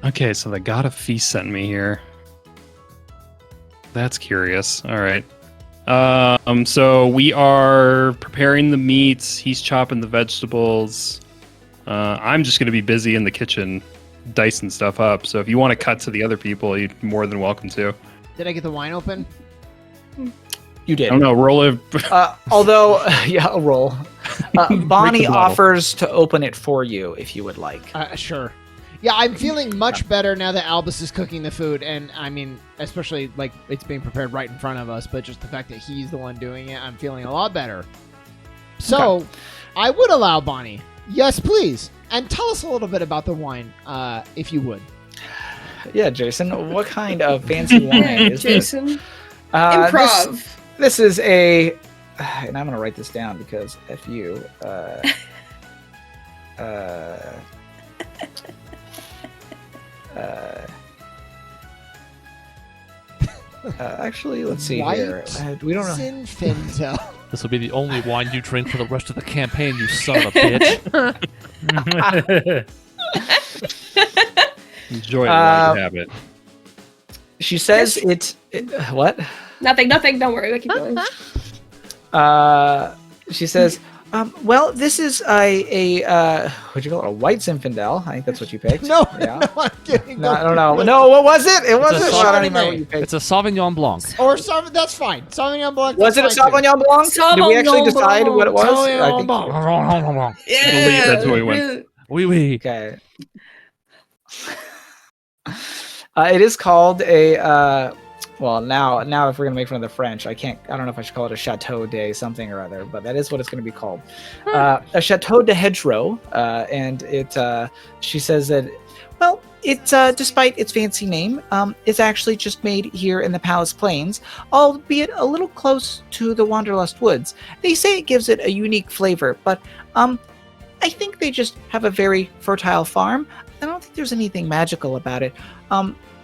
Okay, so the God of Feast sent me here. That's curious. All right. So we are preparing the meats. He's chopping the vegetables. I'm just going to be busy in the kitchen, dicing stuff up. So if you want to cut to the other people, you're more than welcome to. Did I get the wine open? You did. I don't know. Roll it. Although, yeah, a roll. Bonnie the bottle. offers to open it for you if you would like. Sure. Yeah, I'm feeling much better now that Albus is cooking the food, and I mean, especially like it's being prepared right in front of us, but just the fact that he's the one doing it, I'm feeling a lot better. So, I would allow Bonnie. Yes, please. And tell us a little bit about the wine, if you would. Yeah, Jason, what kind of fancy wine is this? Jason. Improv. This is a, and I'm going to write this down because F you. Actually, let's see here. We don't know. Zinfandel. This will be the only wine you drink for the rest of the campaign, you son of a bitch. Enjoy it while you have it. She says what? Nothing. Don't worry. Keep going. She says, well, this is a what'd you call it? A white Zinfandel. I think that's what you picked. No, Yeah. no, I'm kidding. No, I don't know. No, what was it? It wasn't. a I don't even know Chardonnay. what you picked. It's a Sauvignon Blanc. Or some, that's fine. Sauvignon Blanc. Was it a that's fine, too. Sauvignon Blanc? Did we actually decide what it was? I think- believe that's where we went. Oui, oui. Okay. It is called a. Well, now, if we're gonna make fun of the French, I don't know if I should call it a Chateau de something or other, but that is what it's gonna be called. A Chateau de Hedgerow, and it. She says that, well, it's despite its fancy name, it's actually just made here in the Palace Plains, albeit a little close to the Wonderlust Woods. They say it gives it a unique flavor, but I think they just have a very fertile farm. I don't think there's anything magical about it.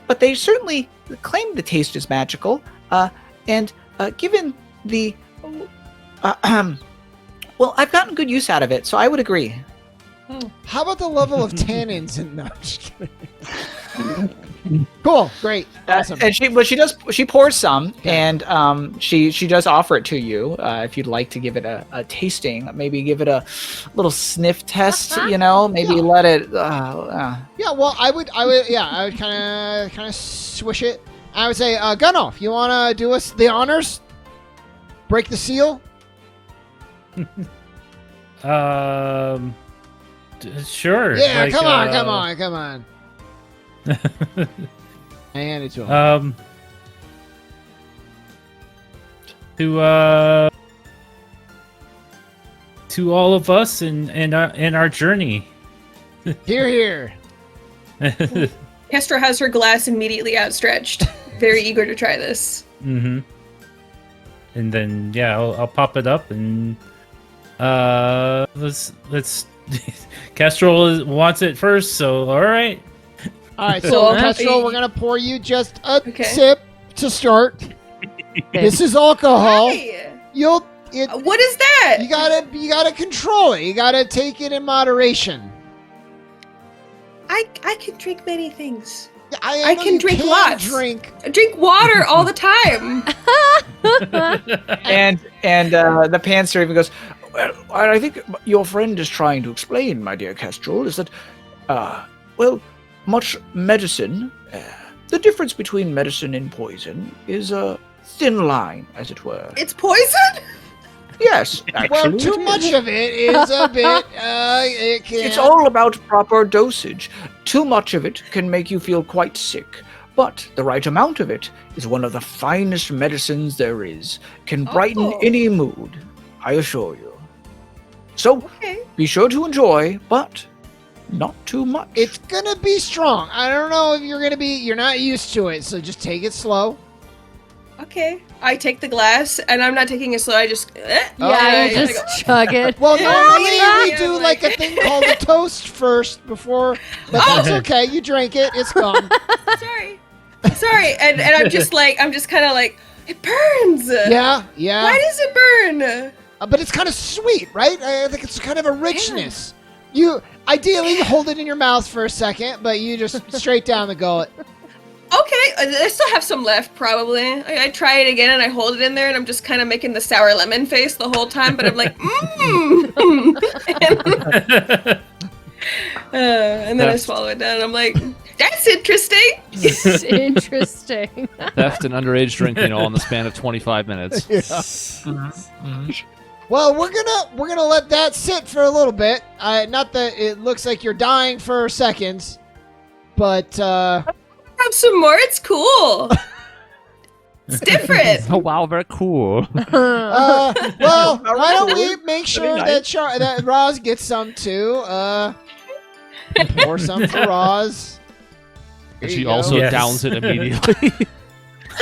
But they certainly claim the taste is magical. And given the... well, I've gotten good use out of it, so I would agree. How about the level of tannins in that? Just kidding. Cool, great, awesome. And she pours some, and she does offer it to you if you'd like to give it a tasting. Maybe give it a little sniff test. Maybe Yeah. let it. Yeah, well, I would kind of swish it. I would say, Gunoff, you want to do us the honors? Break the seal? Sure. Yeah, like, come on. I hand it to him. To all of us and our journey. Here. Kestra has her glass immediately outstretched, very eager to try this. Mm-hmm. And then I'll pop it up and let's Kestrel wants it first, so all right. All right, so Cool. Kestrel, we're gonna pour you just a Okay. sip to start. This is alcohol. Hi. What is that? You gotta control it. You gotta take it in moderation. I can drink many things. I know can you drink can lots. Drink. I drink water all the time. And the pantser even goes, well, I think your friend is trying to explain, my dear Kestrel, is that, much medicine, the difference between medicine and poison is a thin line, as it were. It's poison? Yes, actually. Well, too much of it is a bit. It can. It's all about proper dosage. Too much of it can make you feel quite sick, but the right amount of it is one of the finest medicines there is. Can brighten any mood, I assure you. So, Okay. be sure to enjoy, but not too much. It's gonna be strong. I don't know if you're not used to it, so just take it slow. Okay. I take the glass, and I'm not taking it slow. I just. Yeah, you just chug it. Well, normally Yeah, we do like a thing called a toast first before, but that's okay. You drink it, it's gone. Sorry, and I'm just kind of like, it burns. Yeah. Why does it burn? But it's kind of sweet, right? I think it's kind of a richness. You ideally hold it in your mouth for a second, but you just straight down the gullet. Okay, I still have some left, probably. I try it again, and I hold it in there, and I'm just kind of making the sour lemon face the whole time, but I'm like, and then I swallow it down, and I'm like, that's interesting. It's interesting. Theft and underage drinking all in the span of 25 minutes. Well, we're gonna let that sit for a little bit. Not that it looks like you're dying for seconds, but Have some more. It's cool. It's different. Oh wow, very cool. well, why don't we make sure nice. that Roz gets some too? Pour some for Roz. And There she you go. also Yes. downs it immediately.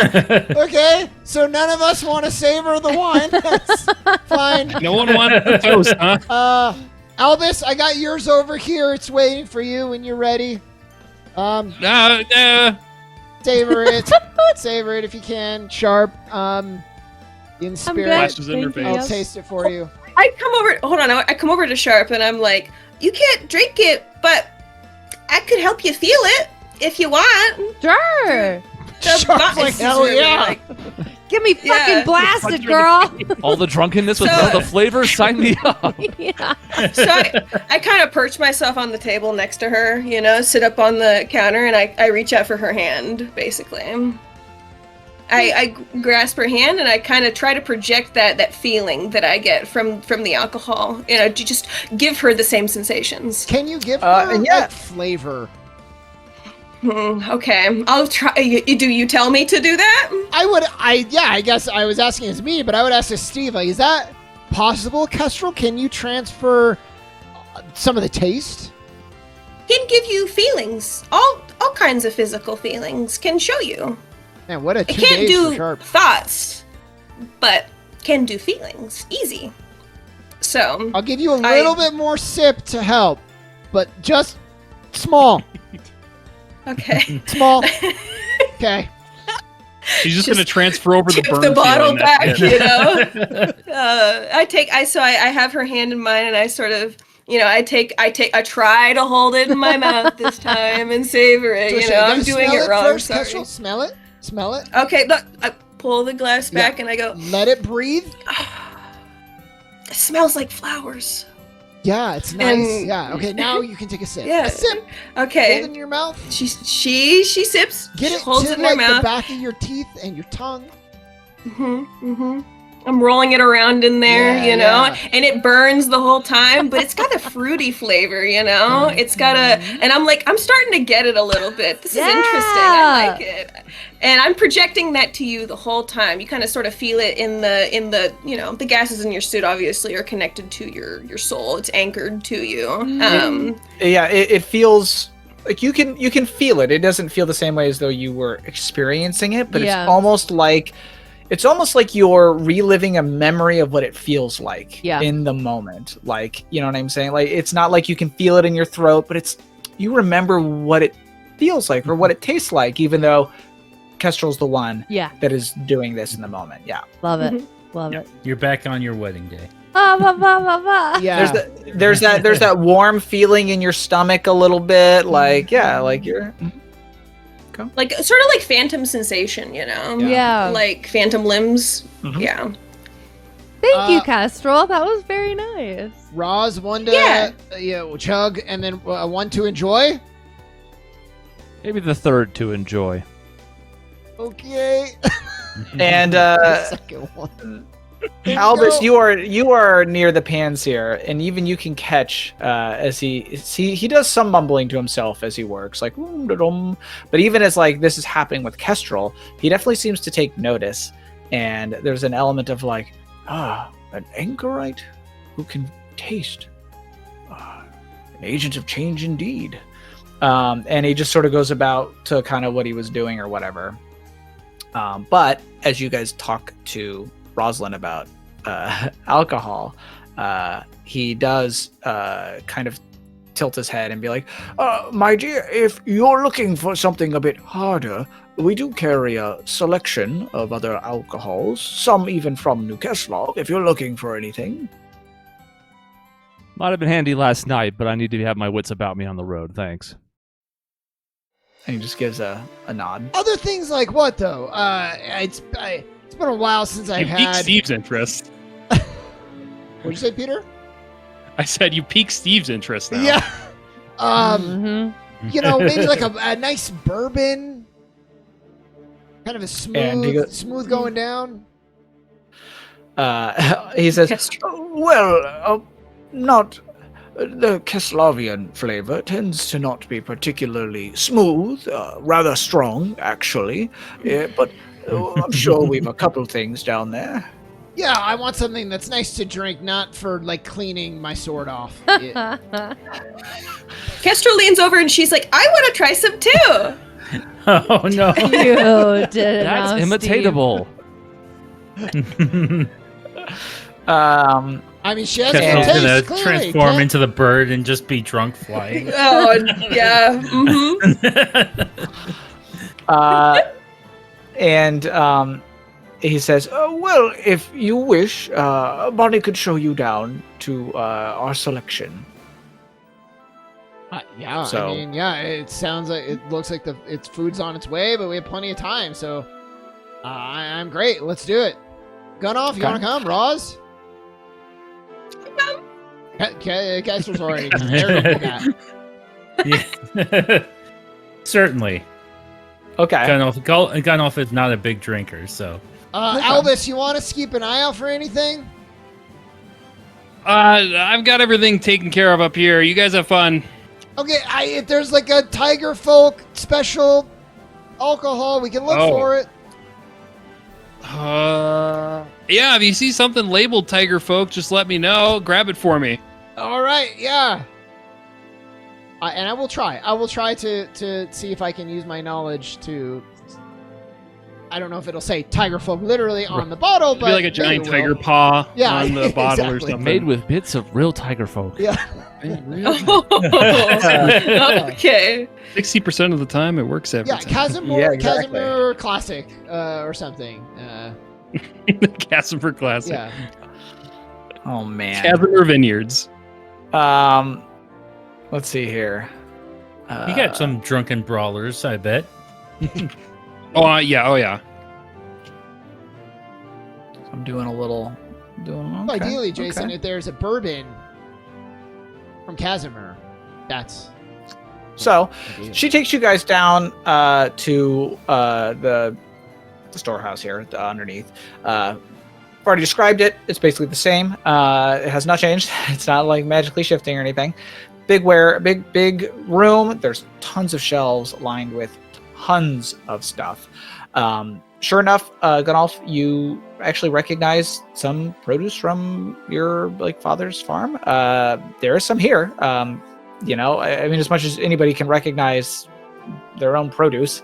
Okay, so none of us want to savor the wine. That's fine. No one wanted the toast, huh? Albus, I got yours over here. It's waiting for you when you're ready. Savor it. Savor it if you can. Sharp. In I'm spirit. good. Flashes in her Thank face. I'll taste it for you. I come over to Sharp, and I'm like, you can't drink it, but I could help you feel it if you want. Sure. Sharp's like, hell yeah. Get me fucking Yeah. blasted, girl. All the drunkenness with So- all the flavors, sign me up. Yeah. So I kind of perch myself on the table next to her, sit up on the counter, and I reach out for her hand, basically. I grasp her hand, and I kind of try to project that feeling that I get from the alcohol, to just give her the same sensations. Can you give her and yeah. like flavor? Okay, I'll try. Do you tell me to do that? I guess I was asking as me, but I would ask as Steve, like, is that possible, Kestrel? Can you transfer some of the taste? Can give you feelings. All kinds of physical feelings can show you. Man, what a It 2 can't days for do Sharp. thoughts, but can do feelings. Easy. So, I'll give you a little bit more sip to help, but just small. okay. Small. Okay. She's just Just going to transfer over the Tip burn the bottle feeling, that's back, it. I have her hand in mine, and I sort of, I try to hold it in my mouth this time and savor it. So I'm doing smell it wrong. First, Sorry. Kestrel, smell it. Smell it. Okay, look, I pull the glass Yeah. back and I go, Let it breathe. it smells like flowers. Yeah, it's nice. And- Yeah. Okay, now you can take a sip. Yeah. A sip. Hold Okay. it in your mouth. She sips. Get she it holds to it in her like the mouth. back of your teeth and your tongue. I'm rolling it around in there, Yeah. and it burns the whole time, but it's got a fruity flavor, It's got and I'm starting to get it a little bit. This is interesting. I like it. And I'm projecting that to you the whole time. You kind of sort of feel it in the the gases in your suit obviously are connected to your soul. It's anchored to you. Yeah, it feels like you can feel it. It doesn't feel the same way as though you were experiencing it, but Yeah. it's almost like you're reliving a memory of what it feels like Yeah. in the moment. Like, you know what I'm saying? Like, it's not like you can feel it in your throat, but you remember what it feels like or what it tastes like, even though Kestrel's the one Yeah. that is doing this in the moment. Yeah. Love it. Love it. You're back on your wedding day. Ah, va, va, va, va. Yeah. There's that warm feeling in your stomach a little bit. Like, yeah, like you're Like sort of like phantom sensation, Yeah. like phantom limbs. Mhm. Yeah. Thank you, Uh, Kestrel. That was very nice. Roz, one to Yeah. chug, and then one to enjoy. Maybe the third to enjoy. Okay. and The second one. Albus, Go. you are near the pans here, and even you can catch as he does some mumbling to himself as he works, like, "Oom-da-dum." But even as like this is happening with Kestrel, he definitely seems to take notice, and there's an element of like, an anchorite who can taste, an agent of change indeed. And he just sort of goes about to kind of what he was doing or whatever. But as you guys talk to Rosalind about alcohol, he does kind of tilt his head and be like, my dear, if you're looking for something a bit harder, we do carry a selection of other alcohols, some even from New Kesslog, if you're looking for anything. Might have been handy last night, but I need to have my wits about me on the road. Thanks. And he just gives a nod. Other things like what though? It's been a while since I've You piqued had. Steve's interest. What'd you say, Peter? I said you piqued Steve's interest now. Yeah. Mm-hmm. You know, maybe like a nice bourbon, kind of a And he smooth going down. He says, not the Kesslavian flavor tends to not be particularly smooth, rather strong, actually. But I'm sure we've a couple things down there. Yeah, I want something that's nice to drink, not for like cleaning my sword off. Yeah. Kestra leans over and she's like, I want to try some too. Oh no. You did it That's now, imitatable. I mean, she has Kestrel's good gonna taste, clearly. transform into the bird and just be drunk flying. Oh, yeah. And he says, if you wish, Bonnie could show you down to our selection. Yeah, So- I mean, yeah, it looks like its food's on its way, but we have plenty of time, so I'm great. Let's do it. Gun off, you Okay. want to come, Roz? Kester's already there. Yeah. Certainly. Okay. Gunoff is not a big drinker, so. Albus, you want us to keep an eye out for anything? I've got everything taken care of up here. You guys have fun. Okay, if there's like a Tiger Folk special alcohol, we can look Oh. for it. Yeah, if you see something labeled Tiger Folk, just let me know. Grab it for me. All right, yeah. And I will try. I will try to see if I can use my knowledge to. I don't know if it'll say Tiger Folk literally on the bottle, It'd but be like a maybe giant it tiger will. paw Yeah, on the bottle or exactly. something. Made with bits of real tiger folk. Yeah. Okay. 60% of the time, it works every Yeah, time. Casimir, Yeah, exactly. Casimir Classic, or something. Casimir Classic. Yeah. Oh man. Casimir Vineyards. Let's see here. You got some drunken brawlers, I bet. Yeah. Oh, yeah. I'm doing a little. Well, Okay, ideally, Jason, okay. if there's a bourbon from Casimir, that's. So ideal. she takes you guys down to the storehouse here underneath. I've already described it. It's basically the same. It has not changed. It's not like magically shifting or anything. Big room. There's tons of shelves lined with tons of stuff. Sure enough, Gunolf, you actually recognize some produce from your father's farm. There is some here. I mean, as much as anybody can recognize their own produce.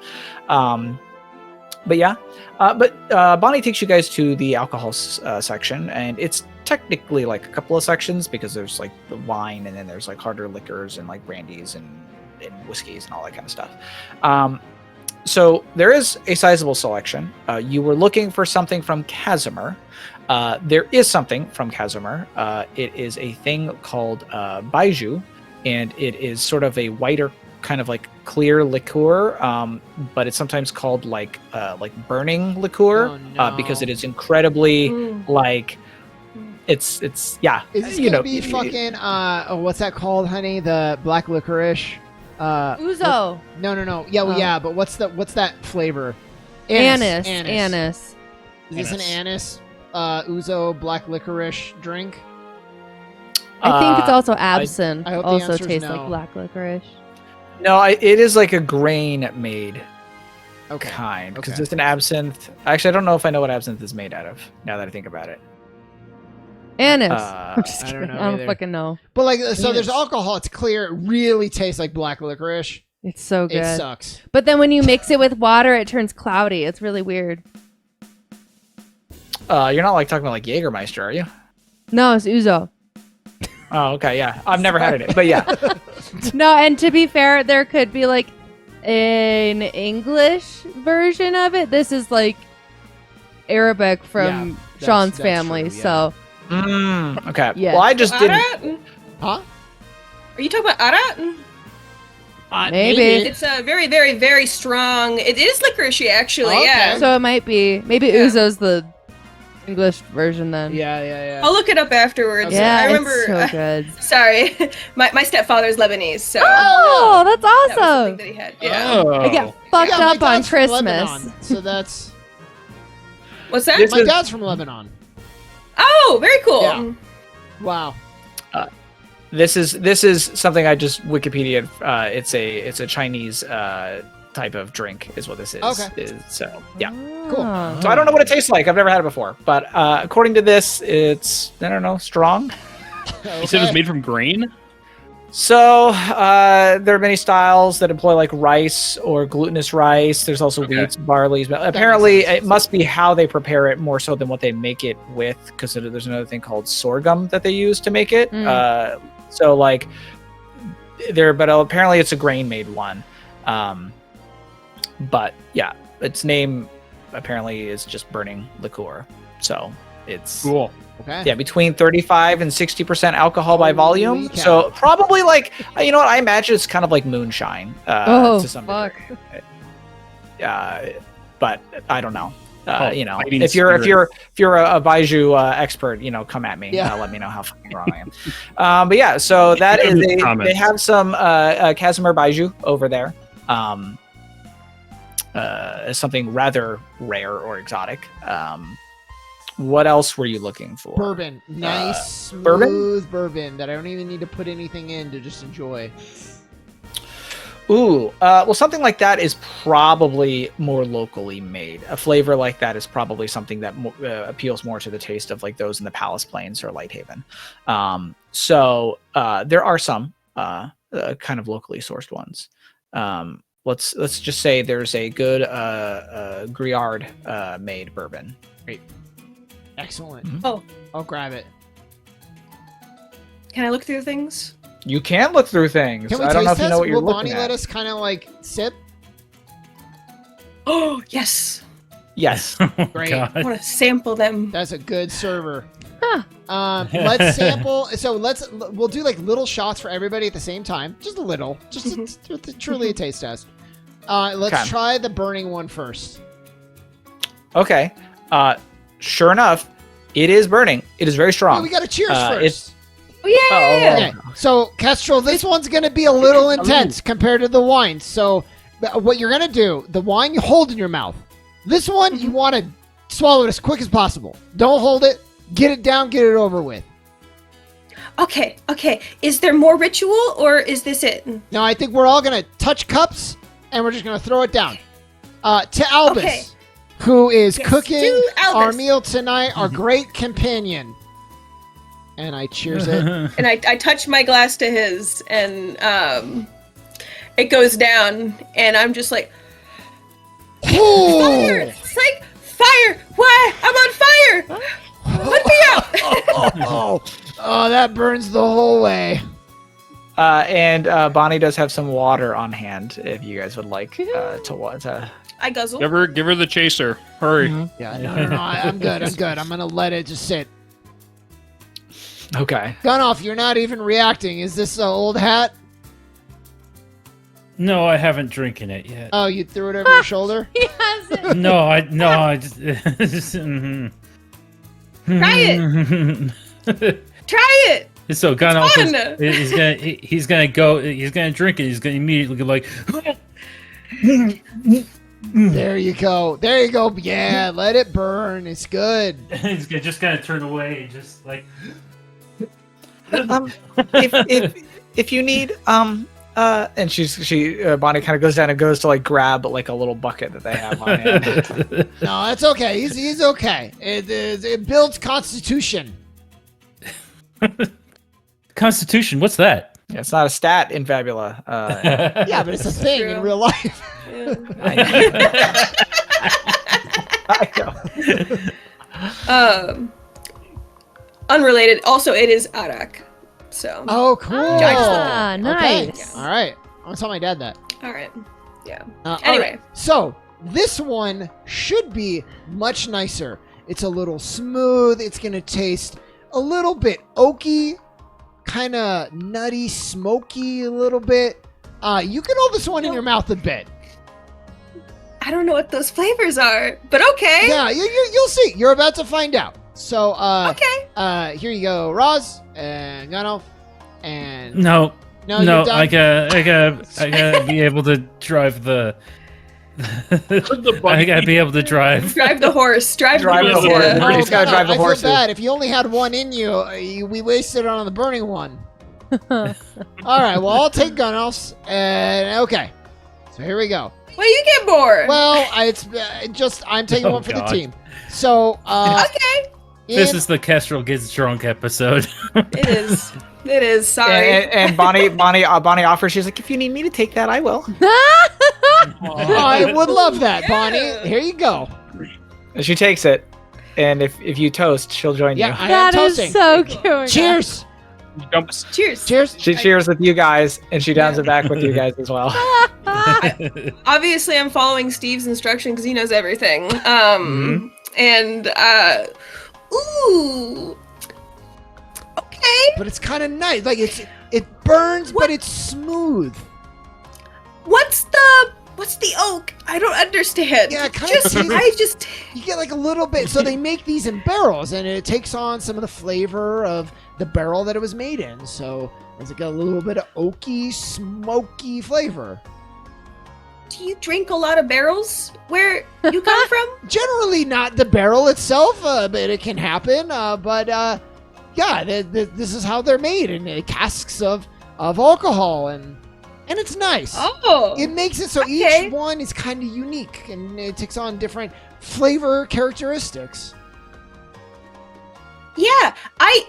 But yeah, Bonnie takes you guys to the alcohol section, and it's technically like a couple of sections because there's like the wine, and then there's like harder liquors and like brandies and whiskeys and all that kind of stuff. So there is a sizable selection. You were looking for something from Casimir. There is something from Casimir. It is a thing called Baiju, and it is sort of a whiter kind of like clear liqueur, but it's sometimes called like burning liqueur, Oh, no. because it is incredibly like it's yeah. Is this gonna be fucking what's that called, honey? The black licorice. Uzo. No. Yeah, well, Oh. yeah, but what's that flavor? Anise. Is this an anise ouzo black licorice drink? I think it's also absinthe. I hope the Also answer is tastes no. like black licorice. No, it is like a grain made Okay. kind because Okay. it's an absinthe. Actually, I don't know if I know what absinthe is made out of. Now that I think about it. Anise. Uh, I'm just I don't kidding. know I don't either. fucking know. But like, so there's Anise. alcohol. It's clear. It really tastes like black licorice. It's so good. It sucks. But then when you mix it with water, it turns cloudy. It's really weird. You're not like talking about like Jägermeister, are you? No, it's Uzo. Oh, okay, yeah. I've never had it, but yeah. No, and to be fair, there could be like an English version of it. This is like Arabic from Sean's that's family. true, yeah. So Okay. Yes. Well, I just didn't. Arat? Huh? Are you talking about Arat? maybe. It's a very, very, very strong. It is licoricey, actually. Okay. Yeah. So it might be. Maybe Yeah. Uzo's the English version then. Yeah. I'll look it up afterwards. Yeah, I remember. it's so good. Sorry, my stepfather's Lebanese, so Oh, that's that was something awesome. that he had. Yeah. Oh. I get fucked Yeah, my up on dad's from Christmas. Lebanon, so that's What's that? This my is- dad's from Lebanon. Oh, very cool. Yeah. Wow. This is something I just Wikipedia. It's a Chinese type of drink, is what this is. Okay. So yeah. Cool. Oh. So I don't know what it tastes like. I've never had it before, but according to this, it's I don't know, strong. You said it was made from grain? So there are many styles that employ like rice or glutinous rice. There's also Okay. wheats, barleys. But apparently, makes sense. it must be how they prepare it more so than what they make it with, because there's another thing called sorghum that they use to make it. So like but apparently it's a grain made one. But yeah, its name apparently is just burning liqueur. So it's Cool. Okay. yeah, between 35 and 60% alcohol by Holy volume. cow. So probably like, you know what? I imagine it's kind of like moonshine. Oh, to some fuck. degree. But I don't know. Oh, You know, fighting if you're spirit. a Baiju expert, you know, come at me. Yeah. Let me know how fucking wrong I am. But yeah, so that In is the they comments. have some Casimir Baiju over there. Something rather rare or exotic. What else were you looking for? Bourbon. Nice, smooth bourbon? bourbon that I don't even need to put anything in to just enjoy. Ooh, well, something like that is probably more locally made. A flavor like that is probably something that appeals more to the taste of like those in the Palace Plains or Lighthaven. So there are some kind of locally sourced ones. Let's just say there's a good Griard made bourbon. Excellent. Mhm. Oh. I'll grab it. Can I look through things? You can look through things. Can we I don't taste know if you know test? what you're Will looking Bonnie at. let us kind of like sip? Oh, yes. Yes. Oh, Great. I God. want to sample them. That's a good server. Let's sample. So we'll do like little shots for everybody at the same time. Just a little. Just truly a taste test. Let's Okay. try the burning one first. Okay. Sure enough, it is burning. It is very strong. Oh, we got to cheers it's- first. Oh, yeah. Oh, Okay, so Kestrel, this one's going to be a little intense compared to the wine. So what you're going to do, the wine you hold in your mouth. This one, you want to swallow it as quick as possible. Don't hold it. Get it down, get it over with. Okay. Is there more ritual, or is this it? Now, I think we're all going to touch cups, and we're just going to throw it down. To Albus, Okay. who is Yes, cooking to Albus. our meal tonight, our great companion. And I cheers it. And I touch my glass to his, and it goes down, and I'm just like, fire! Ooh. It's like, fire! Why? I'm on fire! Let me out! Oh, that burns the whole way. And Bonnie does have some water on hand if you guys would like to. I guzzle. Give her the chaser. Hurry. Yeah, no, I'm good. I'm gonna let it just sit. Okay. Gunoff, you're not even reacting. Is this an old hat? No, I haven't drinking it yet. Oh, you threw it over your shoulder? He has it. No, I just. mhm. Try it. Try it. So Gunoff fun. he's gonna drink it. He's gonna immediately go like. There you go. Yeah, let it burn. It's good. He's just gonna turn away and just like. If you need and Bonnie kind of goes down and goes to like grab like a little bucket that they have on hand. No, it's okay. He's okay. It builds constitution. Constitution, what's that? Yeah, it's not a stat in Fabula. Yeah, but it's a thing in true. real life. I know. Unrelated. Also, it is Arak. So. Oh, cool. Ah, Okay. nice. All right. I'm gonna tell my dad that. All right. Yeah. All Anyway. right. So this one should be much nicer. It's a little smooth. It's gonna taste a little bit oaky, kind of nutty, smoky, a little bit. You can hold this one in your mouth a bit. I don't know what those flavors are, but okay. Yeah, you'll see. You're about to find out. So, Okay. here you go, Roz and Gano, and No, you're done. I gotta be able to drive the. I gotta be able to drive. Drive the horse. Drive Drive the the horse. horse. Yeah. He's gotta drive the I horses. feel bad. If you only had one in you, we wasted it on the burning one. All right, well, I'll take Gunos, and okay. So here we go. Well, you get more. Well, it's just I'm taking Oh, one for God. the team. So, okay. This is the Kestrel gets drunk episode. It is. It is. Sorry. And Bonnie offers. She's like, if you need me to take that, I will. I would love that, Bonnie. Here you go. And she takes it, and if you toast, she'll join Yeah, you. I am That is toasting. so cute. Cheers. Jumps. Cheers. Cheers. She cheers with you guys, and she downs it back with you guys as well. Obviously, I'm following Steve's instruction because he knows everything. And ooh. Okay. But it's kind of nice. Like it burns, but it's smooth. What's the oak? I don't understand. Yeah, it kinda tastes- You get like a little bit. So they make these in barrels, and it takes on some of the flavor of the barrel that it was made in. So it's like a little bit of oaky, smoky flavor. Do you drink a lot of barrels where you come from? Generally, not the barrel itself, but it can happen. Yeah, this is how they're made in casks of alcohol, and it's nice. Oh. It makes it so okay. each one is kind of unique, and it takes on different flavor characteristics. Yeah, I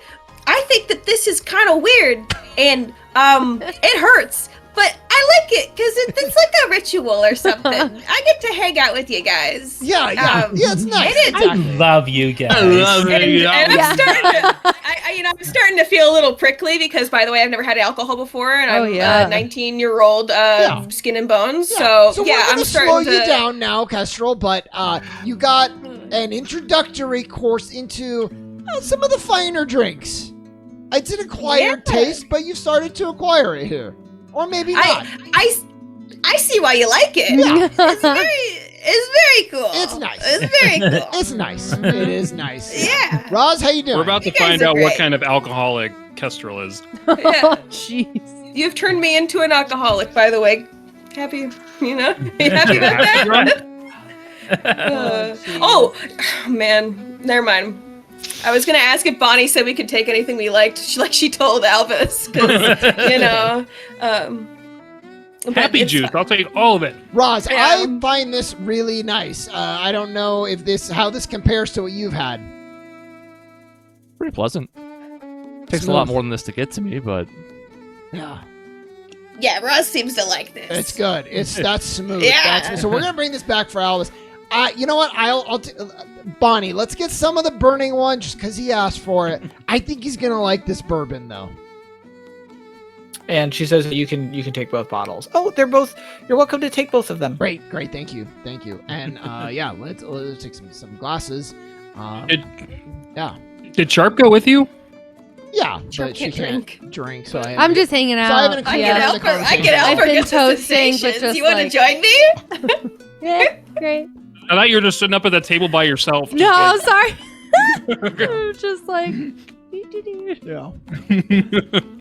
think that this is kind of weird, and it hurts, but I like it because it's like a ritual or something. I get to hang out with you guys. Yeah, it's nice. and it's- I love you guys. And I'm starting to, I'm starting to feel a little prickly because, by the way, I've never had alcohol before, and I'm yeah. a 19-year-old skin and bones. Yeah. So we're yeah, gonna I'm slow starting to. you down now, Kestrel, but you got an introductory course into some of the finer drinks. It's an acquired taste, but you've started to acquire it here. Or maybe not. I see why you like it. Yeah. It's very cool. It's nice. It's very cool. It's nice. It is nice. Yeah. Roz, how you doing? We're about to You guys find are out what great. kind of alcoholic Kestrel is. Oh, Yeah. jeez. You've turned me into an alcoholic, by the way. Happy, you happy about that? Oh, man. Never mind. I was gonna ask if Bonnie said we could take anything we liked, she told Albus, 'cause, but Happy it's juice. fine. I'll take all of it. Roz, Yeah. I find this really nice. I don't know if how this compares to what you've had. Pretty pleasant. Takes a lot more than this to get to me, but Yeah, Yeah, Ross seems to like this. it's good. That's smooth. Yeah. So we're gonna bring this back for Albus. You know what? Bonnie, let's get some of the burning one just because he asked for it. I think he's gonna like this bourbon though. And she says that you can take both bottles. Oh, they're both. You're welcome to take both of them. Great. Thank you. And yeah, let's take some glasses. Did Sharp go with you? Yeah, Sure but she can't can't drink. So I'm just hanging out. So I haven't I Yeah, get in out the for I get out I've for been good toasting, but sensations. just You want like- to join me? Yeah, great. I thought you were just sitting up at the table by yourself. just No, like- sorry. I'm just like. yeah.